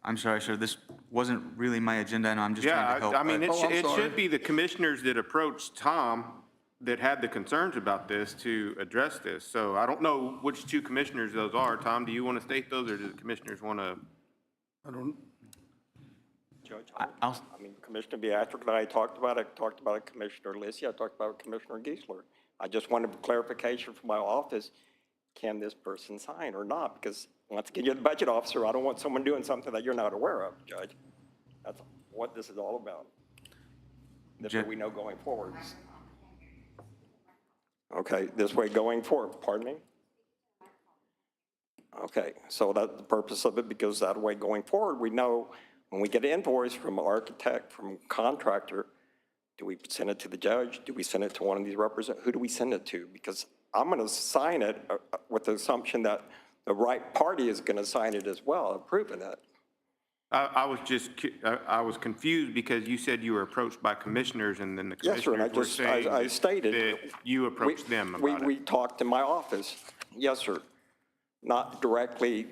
I'm sorry, sir, this wasn't really my agenda, and I'm just trying to Yeah, help. I mean, Oh, I'm it sorry. should be the commissioners that approached Tom that had the concerns about this to address this. So I don't know which two commissioners those are. Tom, do you want to state those, or do the commissioners want to? I don't, Judge, I'll- I mean, Commissioner Beatrice and I talked about it, Commissioner Lissy, I talked about it, Commissioner Geisler. I just wanted clarification from my office, can this person sign or not? Because once again, you're the budget officer, I don't want someone doing something that you're not aware of, Judge. That's what this is all about. This way we know going forward. Okay, this way going forward, pardon me? Okay, so that's the purpose of it, because that way going forward, we know when we get an invoice from architect, from contractor, do we send it to the judge? Do we send it to one of these representatives? Who do we send it to? Because I'm going to sign it with the assumption that the right party is going to sign it as well, approving it. I was confused because you said you were approached by commissioners, and then the Yes, sir, and I commissioners were just, saying I stated. that you approached them We about it. talked in my office, yes, sir. Not directly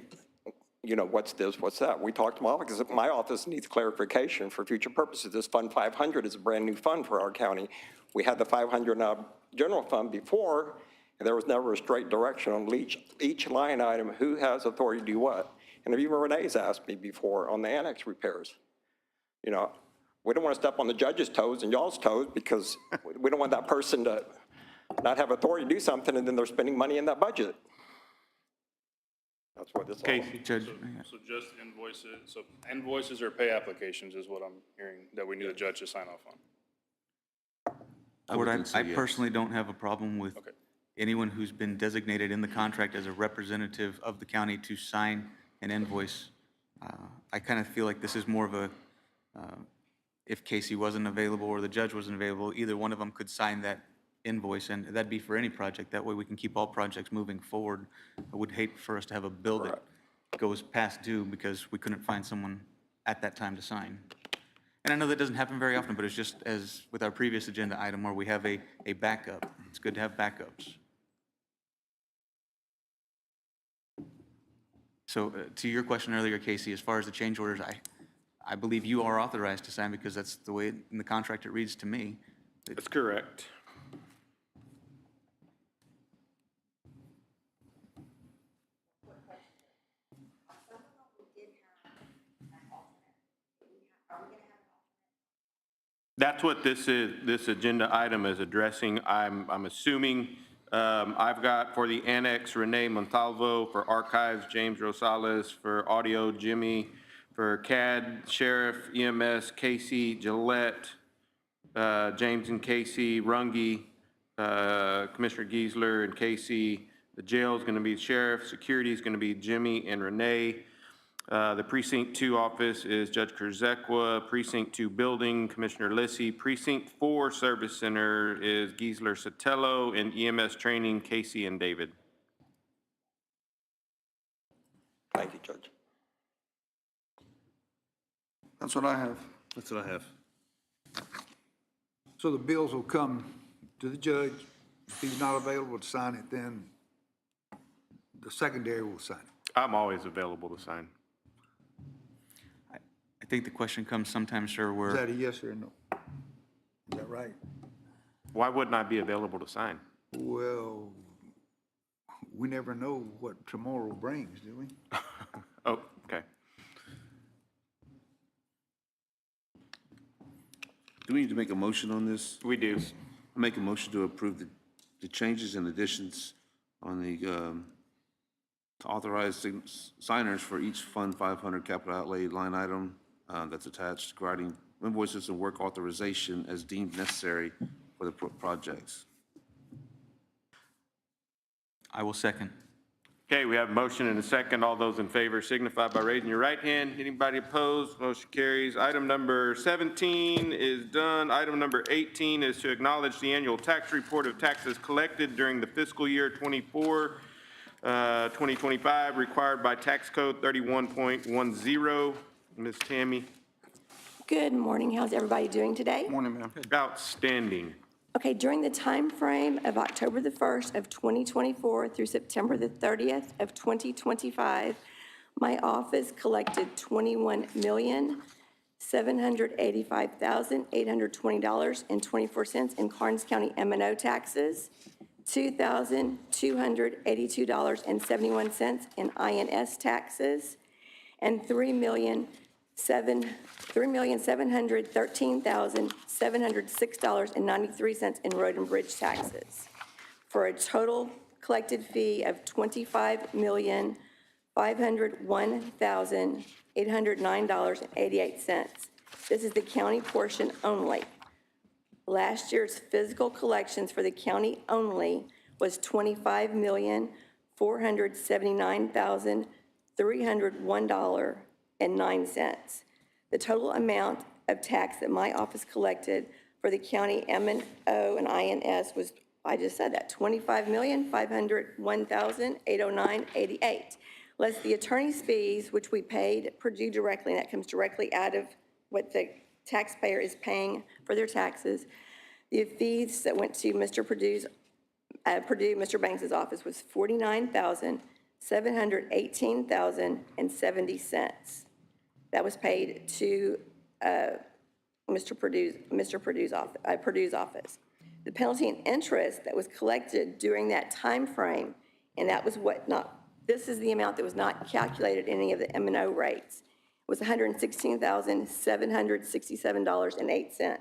you know, what's this, what's that? We talked to my office, because my office needs clarification for future purposes. This Fund 500 is a brand-new fund for our county. We had the 500 in our general fund before, and there was never a straight direction on each line item, who has authority to do what. And even Renee's asked me before on the annex repairs. You know, we don't want to step on the judge's toes and y'all's toes, because we don't want that person to not have authority to do something, and then they're spending money in that budget. That's what this all. Casey, Judge. So just invoices, so invoices or pay applications is what I'm hearing that we need a judge to sign off on. Court, think so, I yes. personally don't have a problem with Okay. anyone who's been designated in the contract as a representative of the county to sign an invoice. I kind of feel like this is more of a, if Casey wasn't available or the judge wasn't available, either one of them could sign that invoice, and that'd be for any project. That way we can keep all projects moving forward. I would hate for us to have a bill that goes past due because we couldn't find someone at that time to sign. And I know that doesn't happen very often, but it's just as with our previous agenda item where we have a backup. It's good to have backups. So to your question earlier, Casey, as far as the change orders, I believe you are authorized to sign because that's the way in the contract it reads to me. That's correct. That's what this is, this agenda item is addressing. I'm assuming, I've got for the annex Renee Montalvo, for archives James Rosales, for audio Jimmy, for CAD Sheriff, EMS Casey Gillette, James and Casey Runge, Commissioner Giesler and Casey. The jail is going to be Sheriff, security is going to be Jimmy and Renee. The Precinct 2 office is Judge Kurzekwa. Precinct 2 building, Commissioner Lissy. Precinct 4 service center is Giesler Sotelo, and EMS training, Casey and David. Thank you, Judge. That's what I have. That's what I have. So the bills will come to the judge. If he's not available to sign it, then the secondary will sign it. I'm always available to sign. I think the question comes sometimes, sir, Is where, that a yes or a no? Is that right? Why wouldn't I be available to sign? Well, we never know what tomorrow brings, do we? Oh, okay. Do we need to make a motion on this? We do. I make a motion to approve the changes and additions on the, to authorize signers for each Fund 500 capital outlay line item that's attached, regarding invoices and work authorization as deemed necessary for the projects. I will second. Okay, we have a motion and a second. All those in favor signify by raising your right hand. Anybody opposed? Motion carries. Item number 17 is done. Item number 18 is to acknowledge the annual tax report of taxes collected during the fiscal year 2025, required by Tax Code 31.10. Ms. Tammy. Good morning. How's everybody doing today? Morning, ma'am. Outstanding. Okay, during the time frame of October the 1st of 2024 through September the 30th of 2025, my office collected $21,785,820.24 in Karnes County M&O taxes, $2,282.71 in INS taxes, and $3,713,706.93 in road and bridge taxes, for a total collected fee of $25,501,809.88. This is the county portion only. Last year's physical collections for the county only was $25,479,301.09. The total amount of tax that my office collected for the county M&O and INS was, I just said that, $25,501,809.88. Less the attorney's fees, which we paid Purdue directly, and that comes directly out of what the taxpayer is paying for their taxes. The fees that went to Mr. Mr. Banks's office was $49,700. $718,070. That was paid to Mr. Purdue's office. The penalty and interest that was collected during that time frame, and that was this is the amount that was not calculated in any of the M&O rates, was $116,767.08.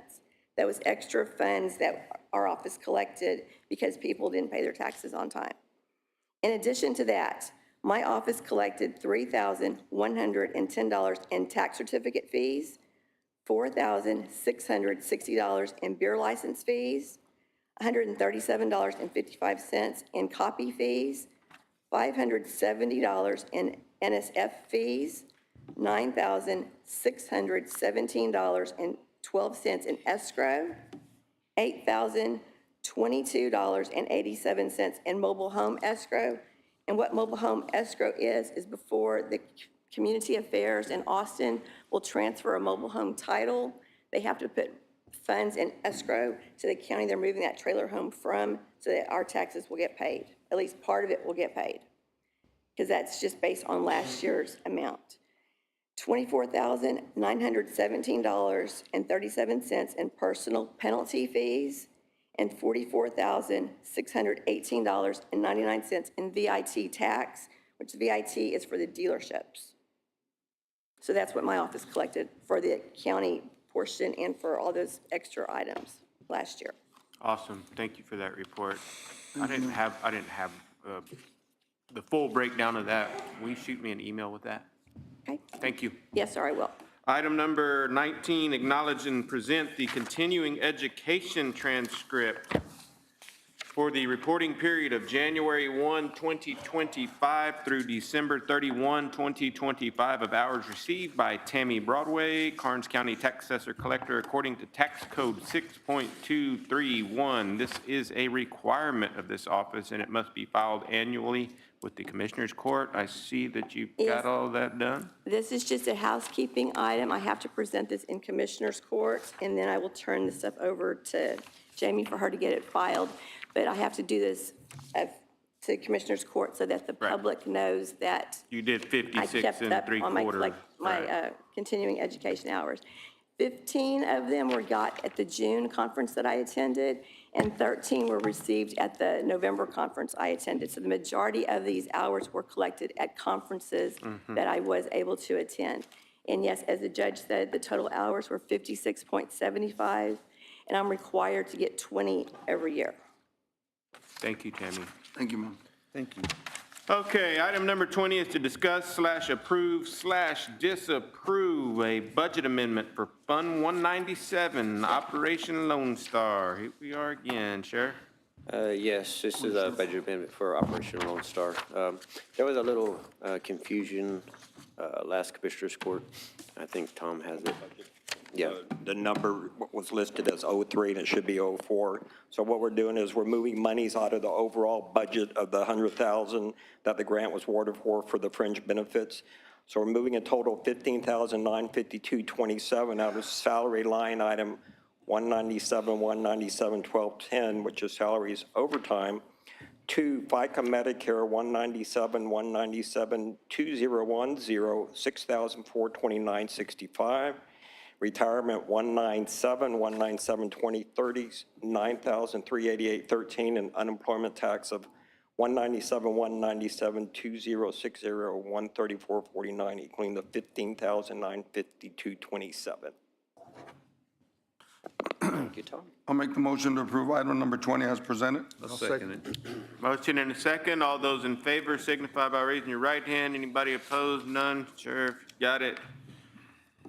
That was extra funds that our office collected because people didn't pay their taxes on time. In addition to that, my office collected $3,110 in tax certificate fees, $4,660 in beer license fees, $137.55 in copy fees, $570 in NSF fees, $9,617.12 in escrow, $8,022.87 in mobile home escrow. And what mobile home escrow is before the Community Affairs in Austin will transfer a mobile home title, they have to put funds in escrow to the county they're moving that trailer home from so that our taxes will get paid. At least part of it will get paid, because that's just based on last year's amount. $24,917.37 in personal penalty fees, and $44,618.99 in VIT tax, which VIT is for the dealerships. So that's what my office collected for the county portion and for all those extra items last year. Awesome. Thank you for that report. I didn't have the full breakdown of that. Will you shoot me an email with that? Okay. Thank you. Yes, sir, I will. Item number 19, acknowledge and present the continuing education transcript for the reporting period of January 1, 2025 through December 31, 2025 of hours received by Tammy Broadway, Karnes County Tax Assessor Collector, according to Tax Code 6.231. This is a requirement of this office, and it must be filed annually with the Commissioners Court. I see that you've got all that done. This is just a housekeeping item. I have to present this in Commissioners Court, and then I will turn this stuff over to Jamie for her to get it filed. But I have to do this to Commissioners Court so that the public knows that You did I 56 kept and up on my, 3/4. my continuing education hours. 15 of them were got at the June conference that I attended, and 13 were received at the November conference I attended. So the majority of these hours were collected at conferences that I was able to attend. And yes, as the judge said, the total hours were 56.75, and I'm required to get 20 every year. Thank you, Tammy. Thank you, ma'am. Thank you. Okay, item number 20 is to discuss/approve/disapprove a budget amendment for Fund 197, Operation Lone Star. Here we are again, Sheriff. Yes, this is a budget amendment for Operation Lone Star. There was a little confusion last Commissioners Court. I think Tom has it. Yeah. The number was listed as 03 and it should be 04. So what we're doing is we're moving monies out of the overall budget of the 100,000 that the grant was awarded for the fringe benefits. So we're moving a total of $15,952.27 out of salary line item 197-197-1210, which is salaries overtime, to FICA Medicare 197-197-2010, $6,429.65. Retirement 197-197-2030, $9,388.13, and unemployment tax of 197-197-2060, $134.49, equaling the $15,952.27. Thank you, Tom. I'll make the motion to approve item number 20 as presented. I'll second it. Motion and a second. All those in favor signify by raising your right hand. Anybody opposed? None. Sheriff, got it.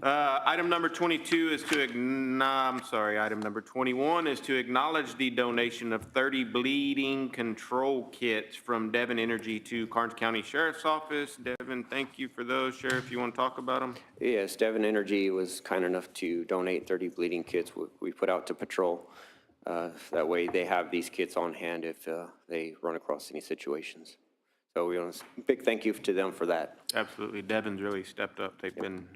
Item number 22 is to item number 21 is to acknowledge the donation of 30 bleeding control kits from Devon Energy to Karnes County Sheriff's Office. Devon, thank you for those. Sheriff, you want to talk about them? Yes, Devon Energy was kind enough to donate 30 bleeding kits we put out to patrol. That way they have these kits on hand if they run across any situations. So we want a big thank you to them for that. Absolutely. Devon's really stepped up. They've been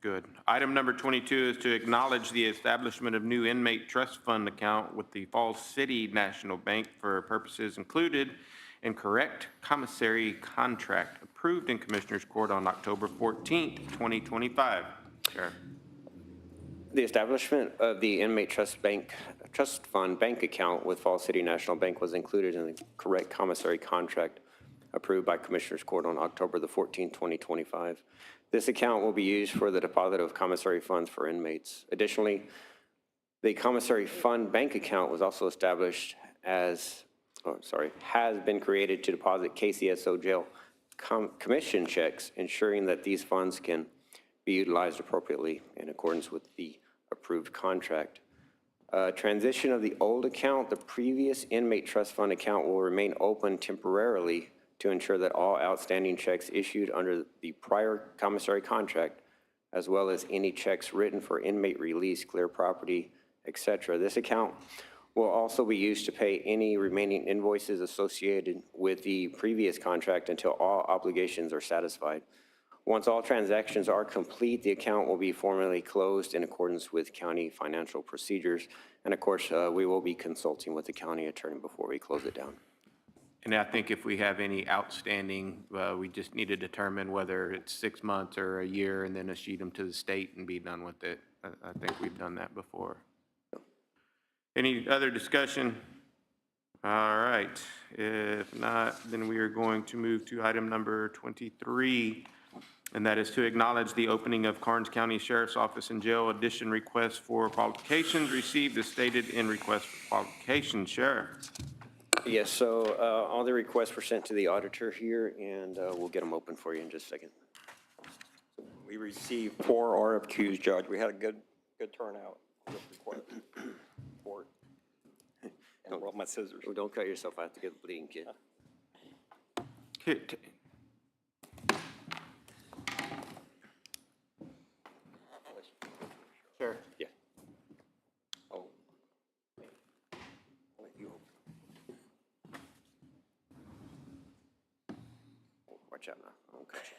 good. Item number 22 is to acknowledge the establishment of new inmate trust fund account with the Falls City National Bank for purposes included and correct commissary contract approved in Commissioners Court on October 14th, 2025. Sheriff. The establishment of the inmate trust fund bank account with Falls City National Bank was included in the correct commissary contract approved by Commissioners Court on October the 14th, 2025. This account will be used for the deposit of commissary funds for inmates. Additionally, the commissary fund bank account was also established has been created to deposit KCSO jail commission checks, ensuring that these funds can be utilized appropriately in accordance with the approved contract. Transition of the old account, the previous inmate trust fund account will remain open temporarily to ensure that all outstanding checks issued under the prior commissary contract, as well as any checks written for inmate release, clear property, etc. This account will also be used to pay any remaining invoices associated with the previous contract until all obligations are satisfied. Once all transactions are complete, the account will be formally closed in accordance with county financial procedures. And of course, we will be consulting with the county attorney before we close it down. And I think if we have any outstanding, we just need to determine whether it's 6 months or a year and then eschew them to the state and be done with it. I think we've done that before. Any other discussion? All right. If not, then we are going to move to item number 23, and that is to acknowledge the opening of Karnes County Sheriff's Office and Jail addition requests for qualifications received as stated in request for qualifications. Sheriff. Yes, so all the requests were sent to the auditor here, and we'll get them open for you in just a second. We received 4 RFQs, Judge. We had a good turnout with request for it. And I brought my scissors. Oh, don't cut yourself. I have to get the bleeding kit. Sure. Yeah. Oh. I'll let you open. Oh, watch out now. I won't cut you.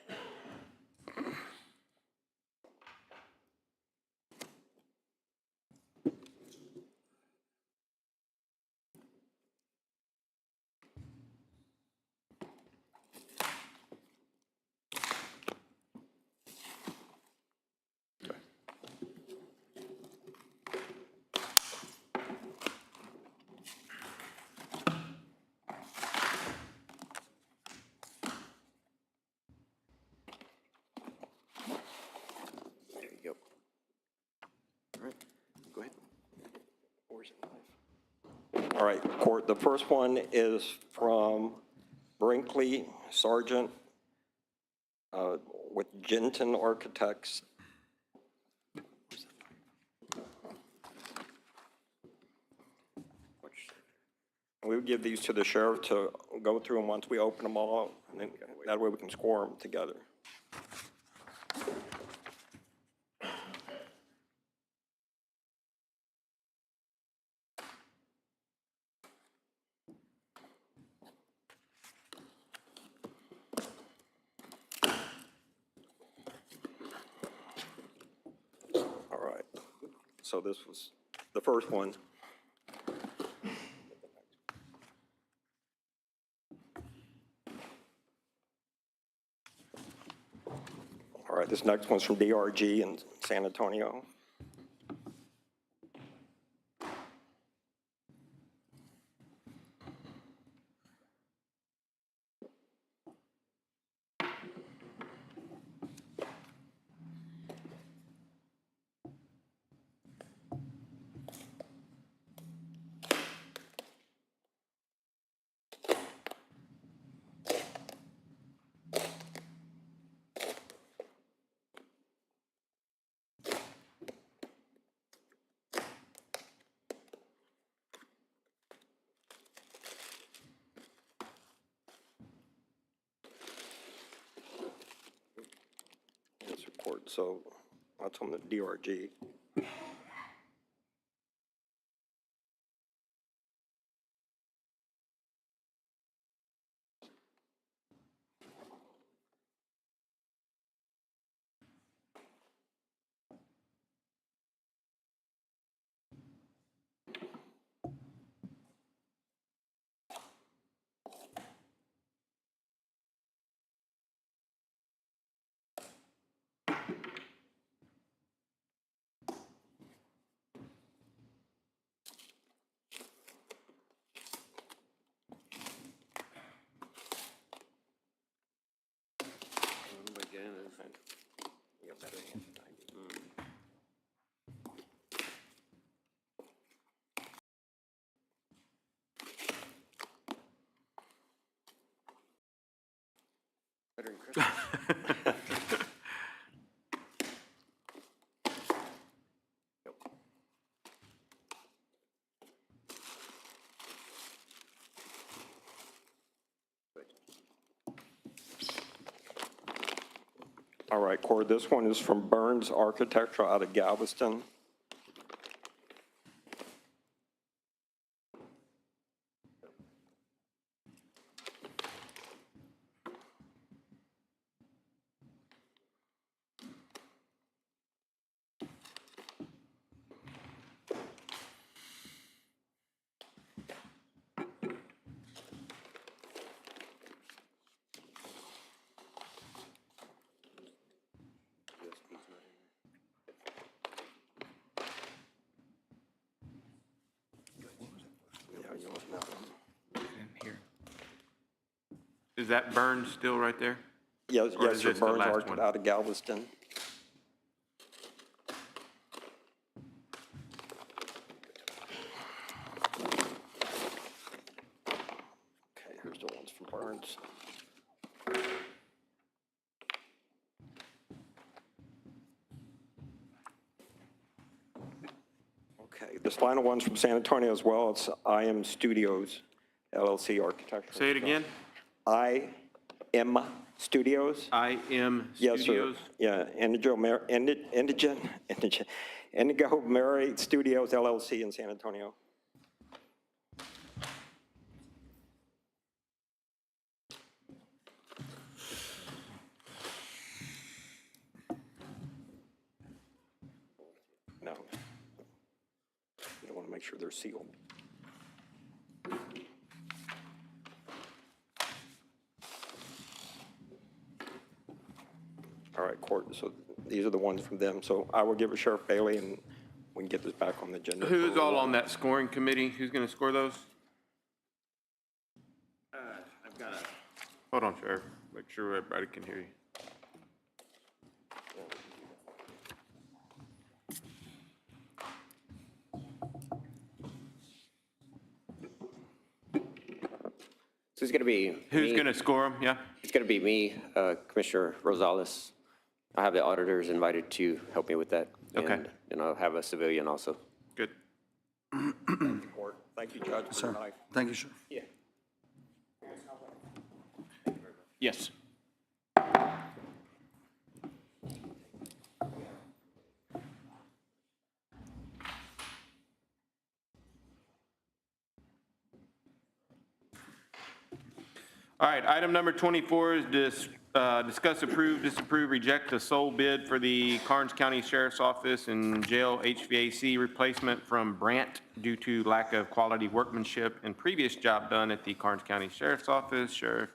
There you go. All right, go ahead. Where's it? All right, Court, the first one is from Brinkley Sargent with Genton Architects. We would give these to the sheriff to go through them once we open them all, and then that way we can score them together. All right, so this was the first one. All right, this next one's from DRG in San Antonio. This report, so that's on the DRG. All right, Court, this one is from Burns Architecture out of Galveston. Is that Burns still right there? Yes, Or yes, is sir, this the Burns last Architecture one? out of Galveston. Okay, here's the ones from Burns. Okay, this final one's from San Antonio as well. It's IM Studios LLC Architecture. Say it again? IM Studios? IM Yes, sir. Studios? Yeah, Indigo Mary Studios LLC in San Antonio. No. You don't want to make sure they're sealed. All right, Court, so these are the ones from them. So I will give it Sheriff Bailey, and we can get this back on the agenda. Who's all on that scoring committee? Who's going to score those? I've got a. Hold on, Sheriff. Make sure everybody can hear you. So it's going to be. Who's me. going to score them? Yeah? It's going to be me, Commissioner Rosales. I have the auditors invited to help me with that. Okay. And I'll have a civilian also. Good. Court. Thank you, Judge, for your knife. Thank you, Sheriff. Yeah. Yes. All right, item number 24 is discuss, approve, disapprove, reject the sole bid for the Karnes County Sheriff's Office and Jail HVAC replacement from Brandt due to lack of quality workmanship and previous job done at the Karnes County Sheriff's Office. Sheriff?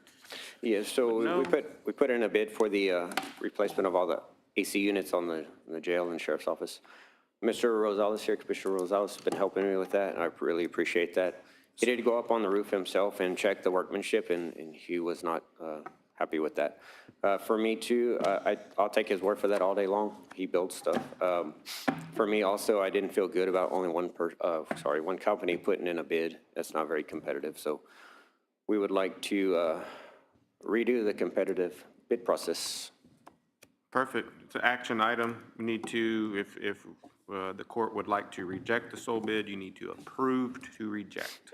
Yeah, so No. we put in a bid for the replacement of all the AC units on the jail and sheriff's office. Mr. Rosales here, Commissioner Rosales, has been helping me with that, and I really appreciate that. He did go up on the roof himself and check the workmanship, and he was not happy with that. For me too, I'll take his word for that all day long. He builds stuff. For me also, I didn't feel good about only one company putting in a bid. That's not very competitive. So we would like to redo the competitive bid process. Perfect. It's an action item. We need to, if the court would like to reject the sole bid, you need to approve to reject.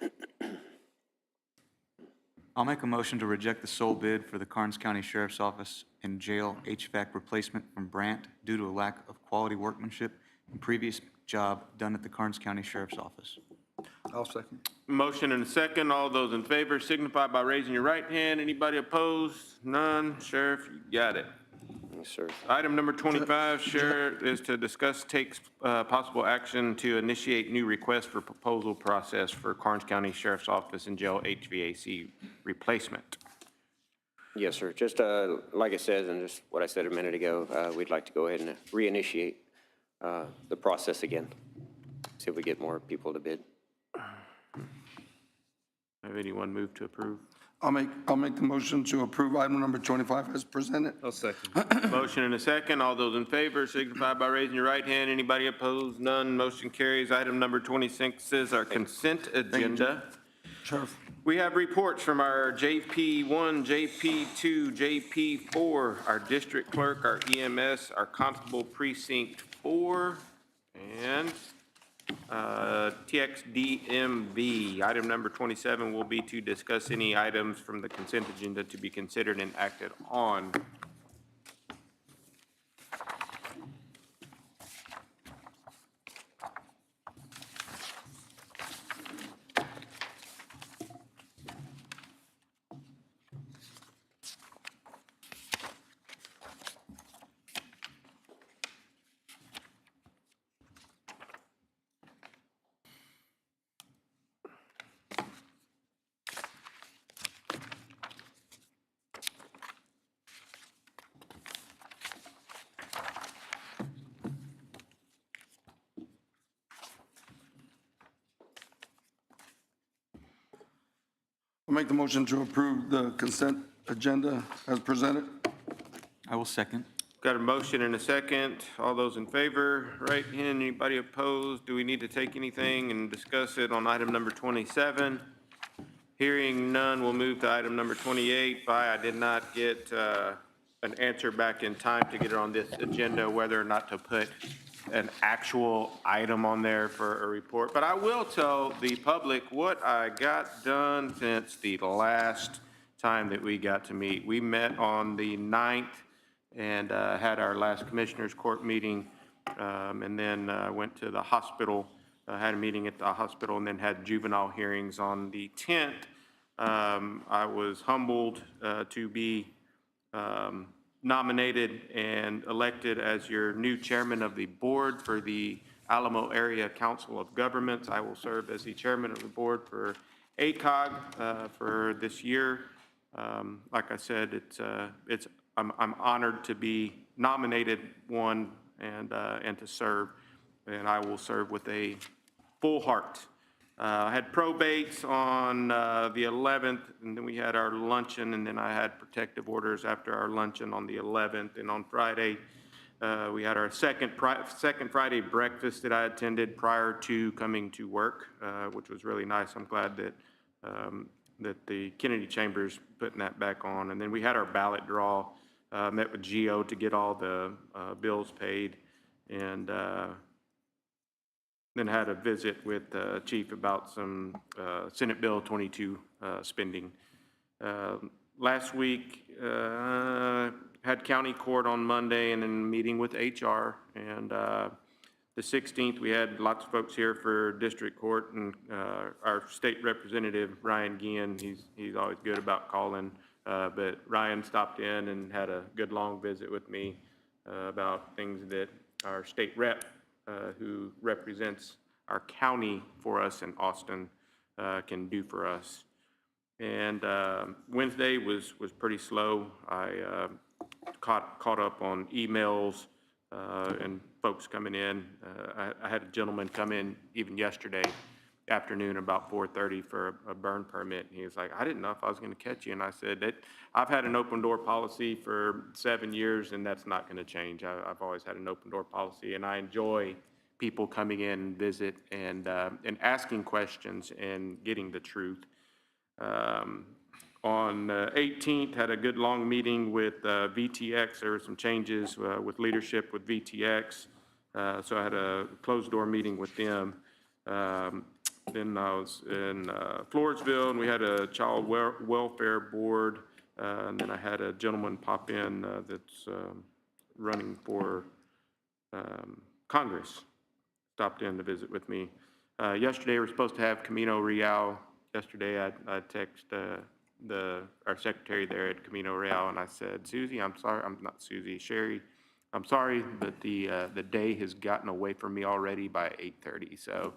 I'll make a motion to reject the sole bid for the Karnes County Sheriff's Office and Jail HVAC replacement from Brandt due to a lack of quality workmanship and previous job done at the Karnes County Sheriff's Office. I'll second. Motion and a second. All those in favor signify by raising your right hand. Anybody opposed? None. Sheriff, you got it. Yes, sir. Item number 25, Sheriff, is to discuss takes possible action to initiate new request for proposal process for Karnes County Sheriff's Office and Jail HVAC replacement. Yes, sir. Just like I said, and just what I said a minute ago, we'd like to go ahead and reinitiate the process again. See if we get more people to bid. Have anyone move to approve? I'll make the motion to approve item number 25 as presented. I'll second. Motion and a second. All those in favor signify by raising your right hand. Anybody opposed? None. Motion carries. Item number 26 is our consent agenda. Sheriff. We have reports from our JP1, JP2, JP4, our district clerk, our EMS, our constable precinct 4, and TXDMV. Item number 27 will be to discuss any items from the consent agenda to be considered and acted on. I'll make the motion to approve the consent agenda as presented. I will second. Got a motion and a second. All those in favor, right hand. Anybody opposed? Do we need to take anything and discuss it on item number 27? Hearing none, we'll move to item number 28. I did not get an answer back in time to get it on this agenda, whether or not to put an actual item on there for a report. But I will tell the public what I got done since the last time that we got to meet. We met on the 9th and had our last Commissioners Court meeting, and then went to the hospital, had a meeting at the hospital, and then had juvenile hearings on the 10th. I was humbled to be nominated and elected as your new chairman of the board for the Alamo Area Council of Governments. I will serve as the chairman of the board for ACOG for this year. Like I said, I'm honored to be nominated, one, and to serve, and I will serve with a full heart. I had probates on the 11th, and then we had our luncheon, and then I had protective orders after our luncheon on the 11th. And on Friday, we had our second Friday breakfast that I attended prior to coming to work, which was really nice. I'm glad that that the Kennedy Chamber's putting that back on. And then we had our ballot draw, met with Geo to get all the bills paid, and then had a visit with Chief about some Senate Bill 22 spending. Last week, had county court on Monday and then a meeting with HR. And the 16th, we had lots of folks here for district court, and our state representative, Ryan Guillen, he's always good about calling. But Ryan stopped in and had a good long visit with me about things that our state rep, who represents our county for us in Austin, can do for us. And Wednesday was pretty slow. I caught up on emails and folks coming in. I had a gentleman come in even yesterday afternoon about 4:30 for a burn permit. And he was like, I didn't know if I was going to catch you. And I said, that I've had an open door policy for 7 years, and that's not going to change. I've always had an open door policy, and I enjoy people coming in and visit and asking questions and getting the truth. On 18th, had a good long meeting with VTX. There were some changes with leadership with VTX. So I had a closed door meeting with them. Then I was in Floresville, and we had a child welfare board. And then I had a gentleman pop in that's running for Congress, stopped in to visit with me. Yesterday, we were supposed to have Camino Real. Yesterday, I texted our secretary there at Camino Real, and I said, Susie, I'm sorry, I'm not Susie, Sherry, I'm sorry, but the day has gotten away from me already by 8:30. So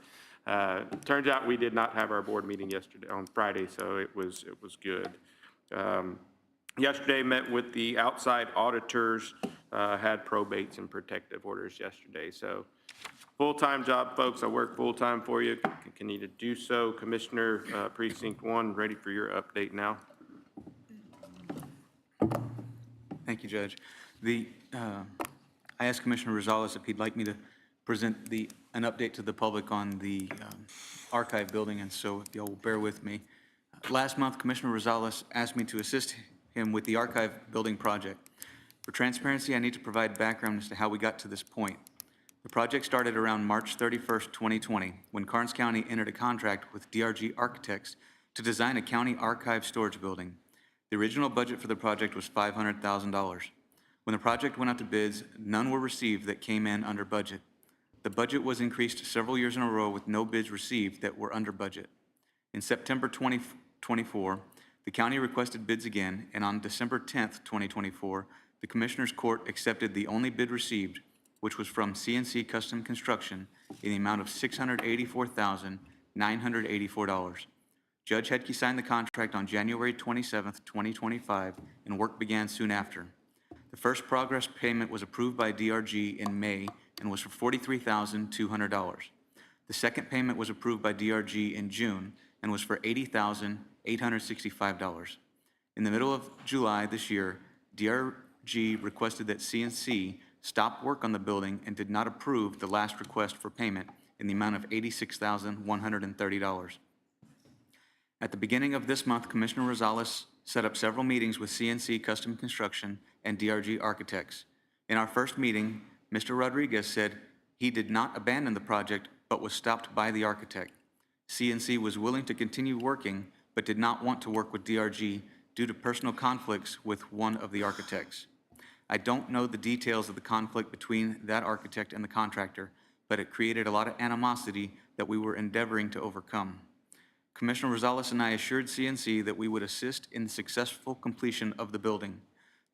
turns out we did not have our board meeting yesterday on Friday, so it was good. Yesterday, met with the outside auditors, had probates and protective orders yesterday. So full-time job, folks. I work full-time for you. Continue to do so. Commissioner, Precinct 1, ready for your update now. Thank you, Judge. I asked Commissioner Rosales if he'd like me to present an update to the public on the archive building, and so if y'all will bear with me. Last month, Commissioner Rosales asked me to assist him with the archive building project. For transparency, I need to provide background as to how we got to this point. The project started around March 31st, 2020, when Karnes County entered a contract with DRG Architects to design a county archive storage building. The original budget for the project was $500,000. When the project went out to bids, none were received that came in under budget. The budget was increased several years in a row with no bids received that were under budget. In September 2024, the county requested bids again, and on December 10th, 2024, the Commissioners Court accepted the only bid received, which was from CNC Custom Construction in the amount of $684,984. Judge Hedke signed the contract on January 27th, 2025, and work began soon after. The first progress payment was approved by DRG in May and was for $43,200. The second payment was approved by DRG in June and was for $80,865. In the middle of July this year, DRG requested that CNC stop work on the building and did not approve the last request for payment in the amount of $86,130. At the beginning of this month, Commissioner Rosales set up several meetings with CNC Custom Construction and DRG Architects. In our first meeting, Mr. Rodriguez said he did not abandon the project, but was stopped by the architect. CNC was willing to continue working, but did not want to work with DRG due to personal conflicts with one of the architects. I don't know the details of the conflict between that architect and the contractor, but it created a lot of animosity that we were endeavoring to overcome. Commissioner Rosales and I assured CNC that we would assist in the successful completion of the building.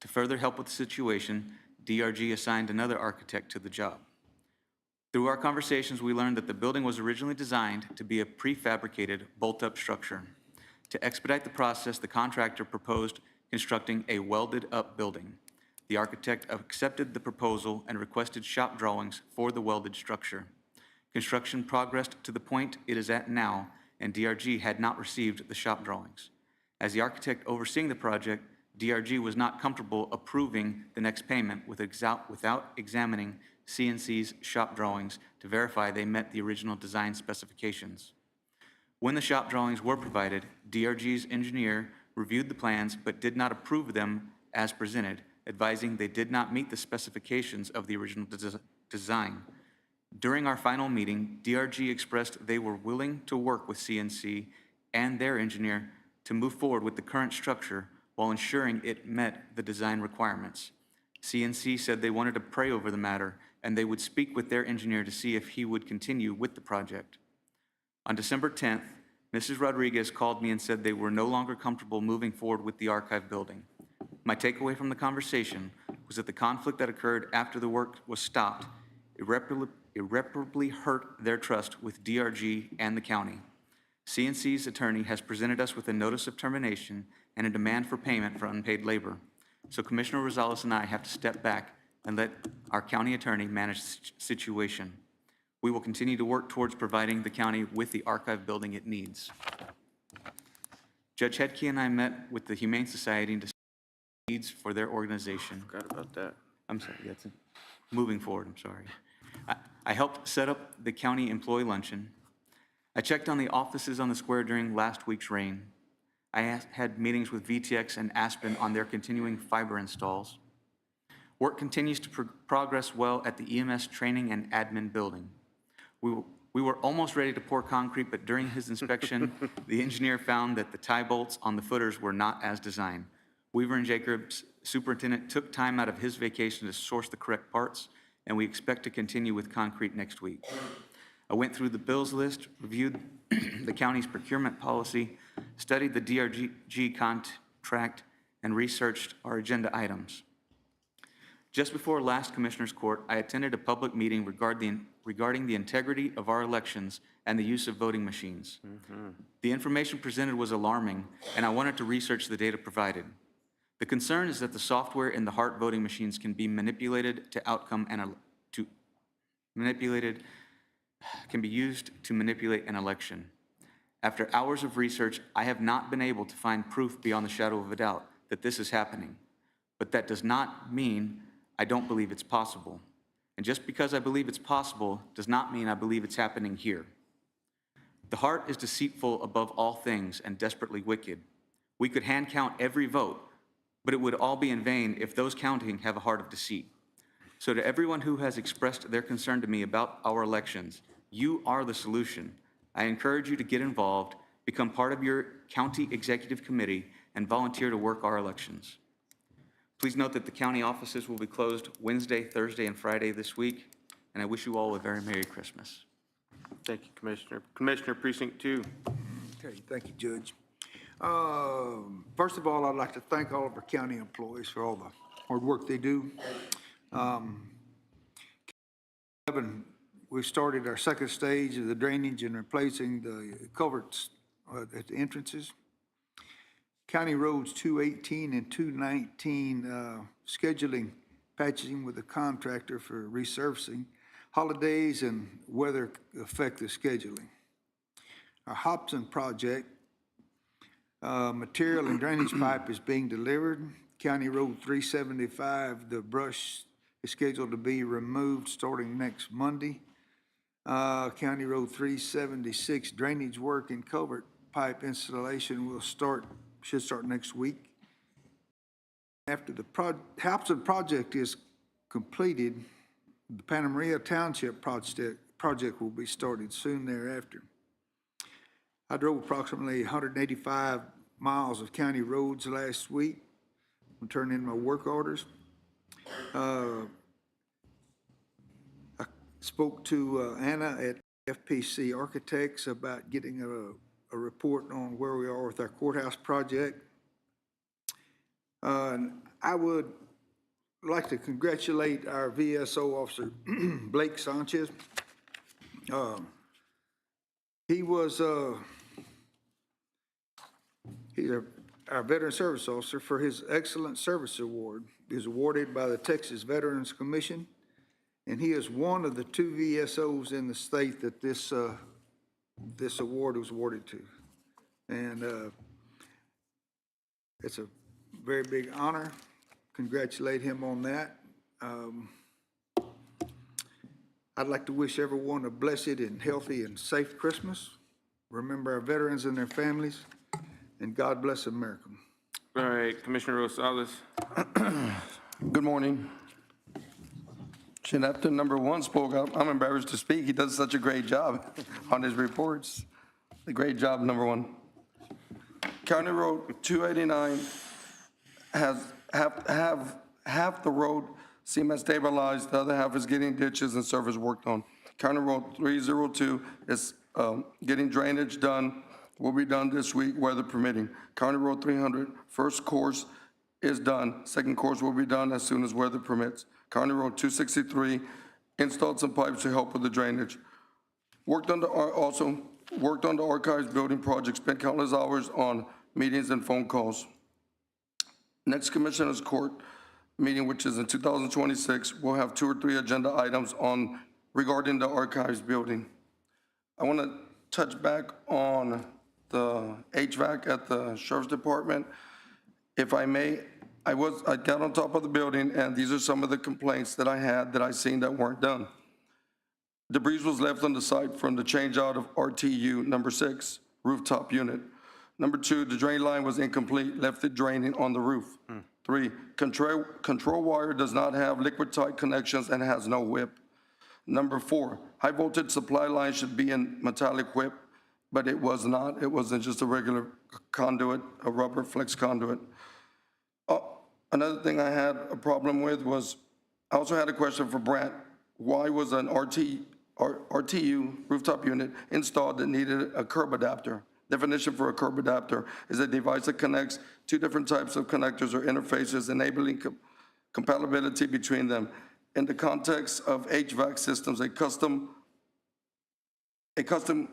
To further help with the situation, DRG assigned another architect to the job. Through our conversations, we learned that the building was originally designed to be a prefabricated bolt-up structure. To expedite the process, the contractor proposed constructing a welded-up building. The architect accepted the proposal and requested shop drawings for the welded structure. Construction progressed to the point it is at now, and DRG had not received the shop drawings. As the architect overseeing the project, DRG was not comfortable approving the next payment without examining CNC's shop drawings to verify they met the original design specifications. When the shop drawings were provided, DRG's engineer reviewed the plans but did not approve them as presented, advising they did not meet the specifications of the original design. During our final meeting, DRG expressed they were willing to work with CNC and their engineer to move forward with the current structure while ensuring it met the design requirements. CNC said they wanted to pray over the matter and they would speak with their engineer to see if he would continue with the project. On December 10th, Mrs. Rodriguez called me and said they were no longer comfortable moving forward with the archive building. My takeaway from the conversation was that the conflict that occurred after the work was stopped irreparably hurt their trust with DRG and the county. CNC's attorney has presented us with a notice of termination and a demand for payment for unpaid labor. So Commissioner Rosales and I have to step back and let our county attorney manage the situation. We will continue to work towards providing the county with the archive building it needs. Judge Hedke and I met with the Humane Society to discuss needs for their organization. Forgot about that. I'm sorry, that's it. Moving forward, I'm sorry. I helped set up the county employee luncheon. I checked on the offices on the square during last week's rain. I had meetings with VTX and Aspen on their continuing fiber installs. Work continues to progress well at the EMS training and admin building. We were almost ready to pour concrete, but during his inspection, the engineer found that the tie bolts on the footers were not as designed. Weaver and Jacobs, superintendent, took time out of his vacation to source the correct parts, and we expect to continue with concrete next week. I went through the bills list, reviewed the county's procurement policy, studied the DRG contract, and researched our agenda items. Just before last Commissioners Court, I attended a public meeting regarding the integrity of our elections and the use of voting machines. The information presented was alarming, and I wanted to research the data provided. The concern is that the software in the HART voting machines can be manipulated to outcome and can be used to manipulate an election. After hours of research, I have not been able to find proof beyond the shadow of a doubt that this is happening. But that does not mean I don't believe it's possible. And just because I believe it's possible does not mean I believe it's happening here. The heart is deceitful above all things and desperately wicked. We could hand count every vote, but it would all be in vain if those counting have a heart of deceit. So to everyone who has expressed their concern to me about our elections, you are the solution. I encourage you to get involved, become part of your county executive committee, and volunteer to work our elections. Please note that the county offices will be closed Wednesday, Thursday, and Friday this week, and I wish you all a very Merry Christmas. Thank you, Commissioner. Commissioner Precinct 2. Okay, thank you, Judge. First of all, I'd like to thank all of our county employees for all the hard work they do. We started our second stage of the drainage and replacing the culverts at the entrances. County roads 218 and 219, scheduling patching with the contractor for resurfacing. Holidays and weather affect the scheduling. our Hobson project, material and drainage pipe is being delivered. County Road 375, the brush is scheduled to be removed starting next Monday. County Road 376, drainage work and culvert pipe installation should start next week. After the Hobson project is completed, the Panna Maria Township project will be started soon thereafter. I drove approximately 185 miles of county roads last week. I'm turning in my work orders. I spoke to Anna at FPC Architects about getting a report on where we are with our courthouse project. I would like to congratulate our VSO officer, Blake Sanchez. He's our Veteran Service Officer for his Excellent Service Award. He was awarded by the Texas Veterans Commission, and he is one of the 2 VSOs in the state that this award was awarded to. And it's a very big honor. Congratulate him on that. I'd like to wish everyone a blessed and healthy and safe Christmas. Remember our veterans and their families, and God bless America. All right, Commissioner Rosales. Good morning. And after number one spoke up, I'm embarrassed to speak. He does such a great job on his reports. A great job, number one. County Road 289 has half the road cement stabilized, the other half is getting ditches and surface worked on. County Road 302 is getting drainage done, will be done this week, weather permitting. County Road 300, first course is done, second course will be done as soon as weather permits. County Road 263, installed some pipes to help with the drainage. Also worked on the archives building project, spent countless hours on meetings and phone calls. Next Commissioners Court meeting, which is in 2026, we'll have 2 or 3 agenda items on regarding the archives building. I want to touch back on the HVAC at the Sheriff's Department. If I may, I got on top of the building, and these are some of the complaints that I had that I seen that weren't done. Debris was left on the site from the change out of RTU number 6 rooftop unit. Number 2, the drain line was incomplete, left it draining on the roof. 3, control wire does not have liquid tight connections and has no whip. Number 4, high voltage supply line should be in metallic whip, but it was not. It wasn't just a regular conduit, a rubber flex conduit. Another thing I had a problem with was, I also had a question for Brent. Why was an RTU rooftop unit installed that needed a curb adapter? Definition for a curb adapter is a device that connects 2 different types of connectors or interfaces, enabling compatibility between them. In the context of HVAC systems, a custom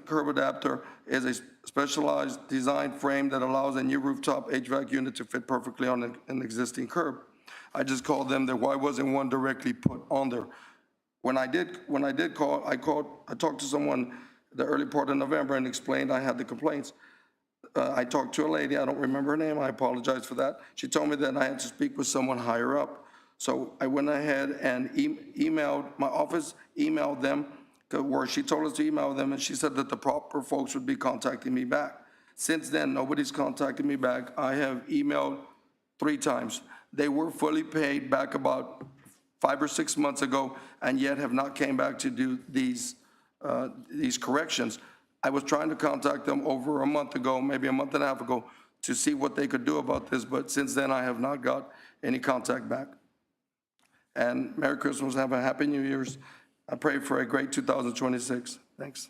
curb adapter is a specialized design frame that allows a new rooftop HVAC unit to fit perfectly on an existing curb. I just called them there. Why wasn't one directly put on there? When I did call, I talked to someone the early part of November and explained I had the complaints. I talked to a lady, I don't remember her name, I apologize for that. She told me that I had to speak with someone higher up. So I went ahead and emailed, my office emailed them, where she told us to email them, and she said that the proper folks would be contacting me back. Since then, nobody's contacted me back. I have emailed 3 times. They were fully paid back about 5 or 6 months ago, and yet have not came back to do these corrections. I was trying to contact them over a month ago, maybe a month and a half ago, to see what they could do about this, but since then I have not got any contact back. And Merry Christmas, have a Happy New Year's. I pray for a great 2026. Thanks.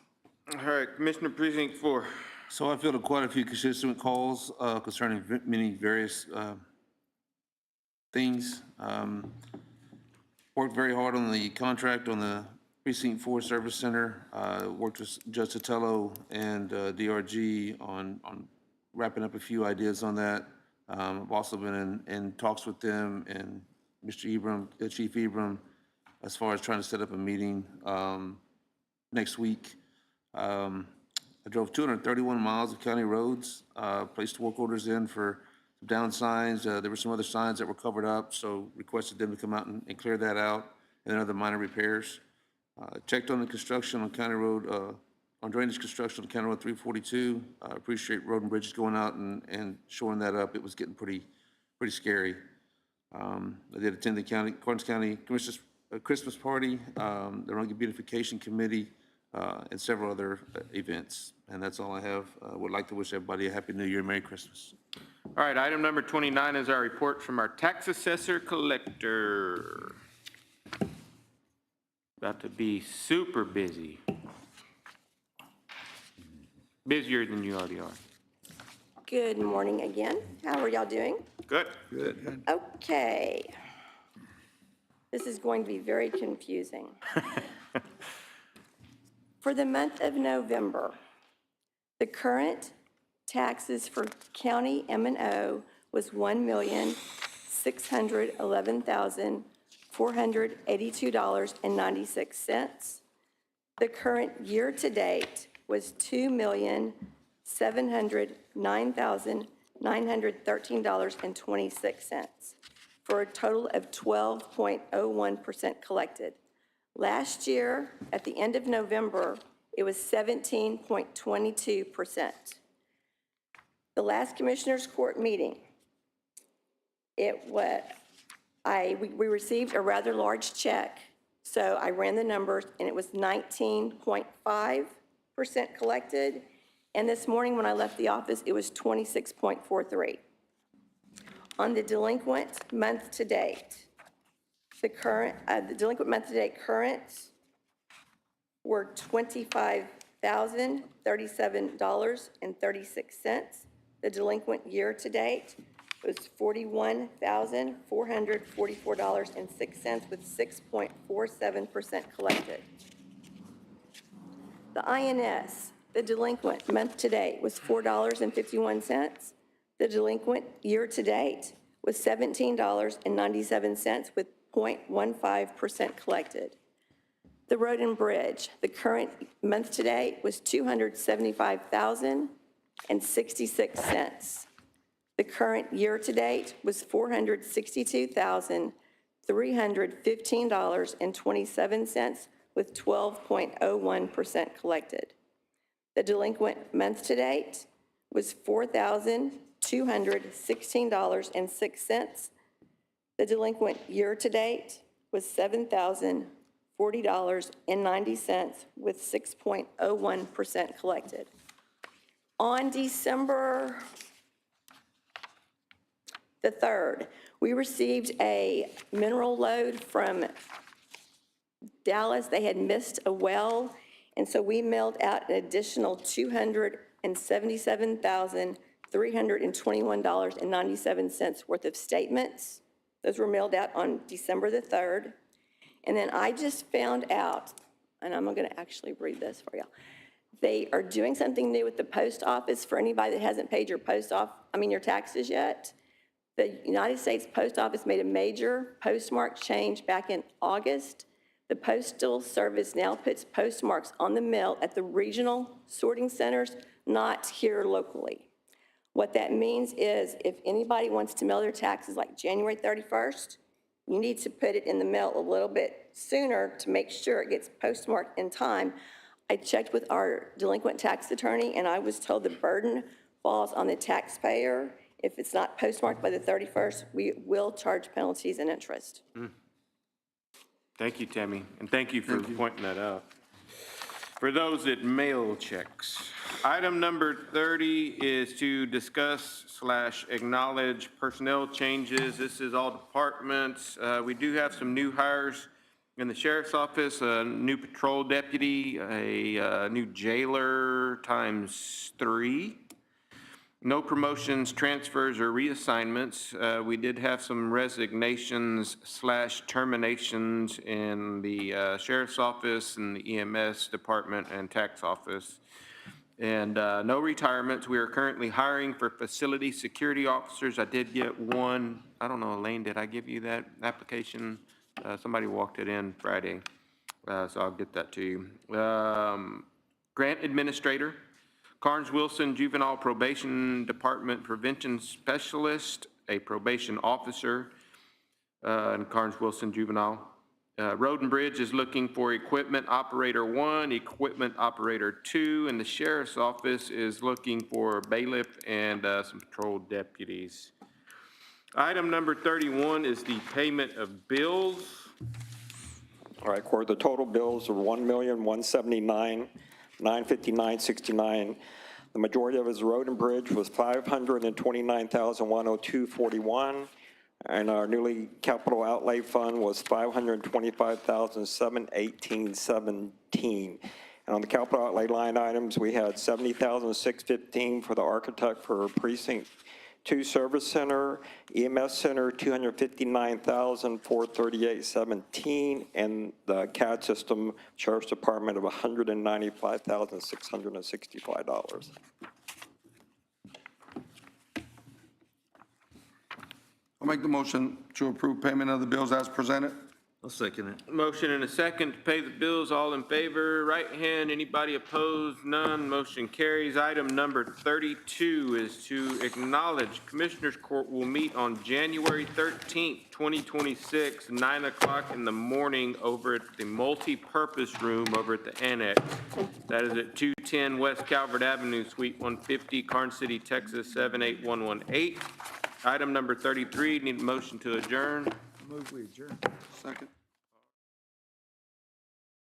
All right, Commissioner Precinct 4. So I fielded quite a few constituent calls concerning many various things. Worked very hard on the contract on the Precinct 4 Service Center. Worked with Judge Sotelo and DRG on wrapping up a few ideas on that. I've also been in talks with them and Mr. Ibram, Chief Ibram, as far as trying to set up a meeting next week. I drove 231 miles of county roads, placed work orders in for some down signs. There were some other signs that were covered up, so requested them to come out and clear that out, and then other minor repairs. Checked on the construction on County Road, on drainage construction on County Road 342. I appreciate Road and Bridges going out and showing that up. It was getting pretty scary. I did attend the Karnes County Commissioners Christmas party, the Rungy Beautification Committee, and several other events. And that's all I have. Would like to wish everybody a Happy New Year, Merry Christmas. All right, item number 29 is our report from our tax assessor collector. About to be super busy. Busier than you already are. Good morning again. How are y'all doing? Good. Good. Okay. This is going to be very confusing. For the month of November, the current taxes for County M&O was $1,611,482.96. The current year-to-date was $2,709,913.26, for a total of 12.01% collected. Last year, at the end of November, it was 17.22%. The last Commissioners Court meeting, we received a rather large check, so I ran the numbers, and it was 19.5% collected, and this morning when I left the office, it was 26.43. On the delinquent month-to-date, the delinquent month-to-date currents were $25,037.36. The delinquent year-to-date was $41,444.06 with 6.47% collected. The INS, the delinquent month-to-date was $4.51. The delinquent year-to-date was $17.97 with 0.15% collected. The Road and Bridge, the current month-to-date was $275,066. The current year-to-date was $462,315.27 with 12.01% collected. The delinquent month-to-date was $4,216.06. The delinquent year-to-date was $7,040.90 with 6.01% collected. On December the 3rd, we received a mineral load from Dallas. They had missed a well, and so we mailed out an additional $277,321.97 worth of statements. Those were mailed out on December the 3rd. And then I just found out, and I'm going to actually read this for y'all. They are doing something new with the post office for anybody that hasn't paid your your taxes yet. The United States Post Office made a major postmark change back in August. The Postal Service now puts postmarks on the mail at the regional sorting centers, not here locally. What that means is if anybody wants to mail their taxes like January 31st, you need to put it in the mail a little bit sooner to make sure it gets postmarked in time. I checked with our delinquent tax attorney, and I was told the burden falls on the taxpayer. If it's not postmarked by the 31st, we will charge penalties and interest. Thank you, Tammy, and thank you for pointing that out. For those that mail checks, item number 30 is to discuss/acknowledge personnel changes. This is all departments. We do have some new hires in the sheriff's office, a new patrol deputy, a new jailer ×3. No promotions, transfers, or reassignments. We did have some resignations/terminations in the sheriff's office and the EMS department and tax office. And no retirements. We are currently hiring for facility security officers. I did get one. I don't know, Elaine, did I give you that application? Somebody walked it in Friday, so I'll get that to you. Grant administrator. Karnes Wilson, Juvenile Probation Department Prevention Specialist, a probation officer, and Karnes Wilson Juvenile. Road and Bridge is looking for Equipment Operator 1, Equipment Operator 2, and the Sheriff's Office is looking for bailiff and some patrol deputies. Item number 31 is the payment of bills. All right, Court, the total bills are $1,179,959.69. The majority of his road and bridge was $529,102.41. And our newly capital outlay fund was $525,718.17. And on the capital outlay line items, we had $70,615 for the architect for precinct 2 service center, EMS center, $259,438.17, and the CAD system sheriff's department of $195,665. I'll make the motion to approve payment of the bills as presented. I'll second it. Motion and a second to pay the bills. All in favor, right hand. Anybody opposed? None. Motion carries. Item number 32 is to acknowledge Commissioners Court will meet on January 13th, 2026, 9 o'clock in the morning over at the multi-purpose room over at the Annex. That is at 210 West Calvert Avenue, Suite 150, Karnes City, Texas, 78118. Item number 33, need a motion to adjourn. Move we adjourn. Second.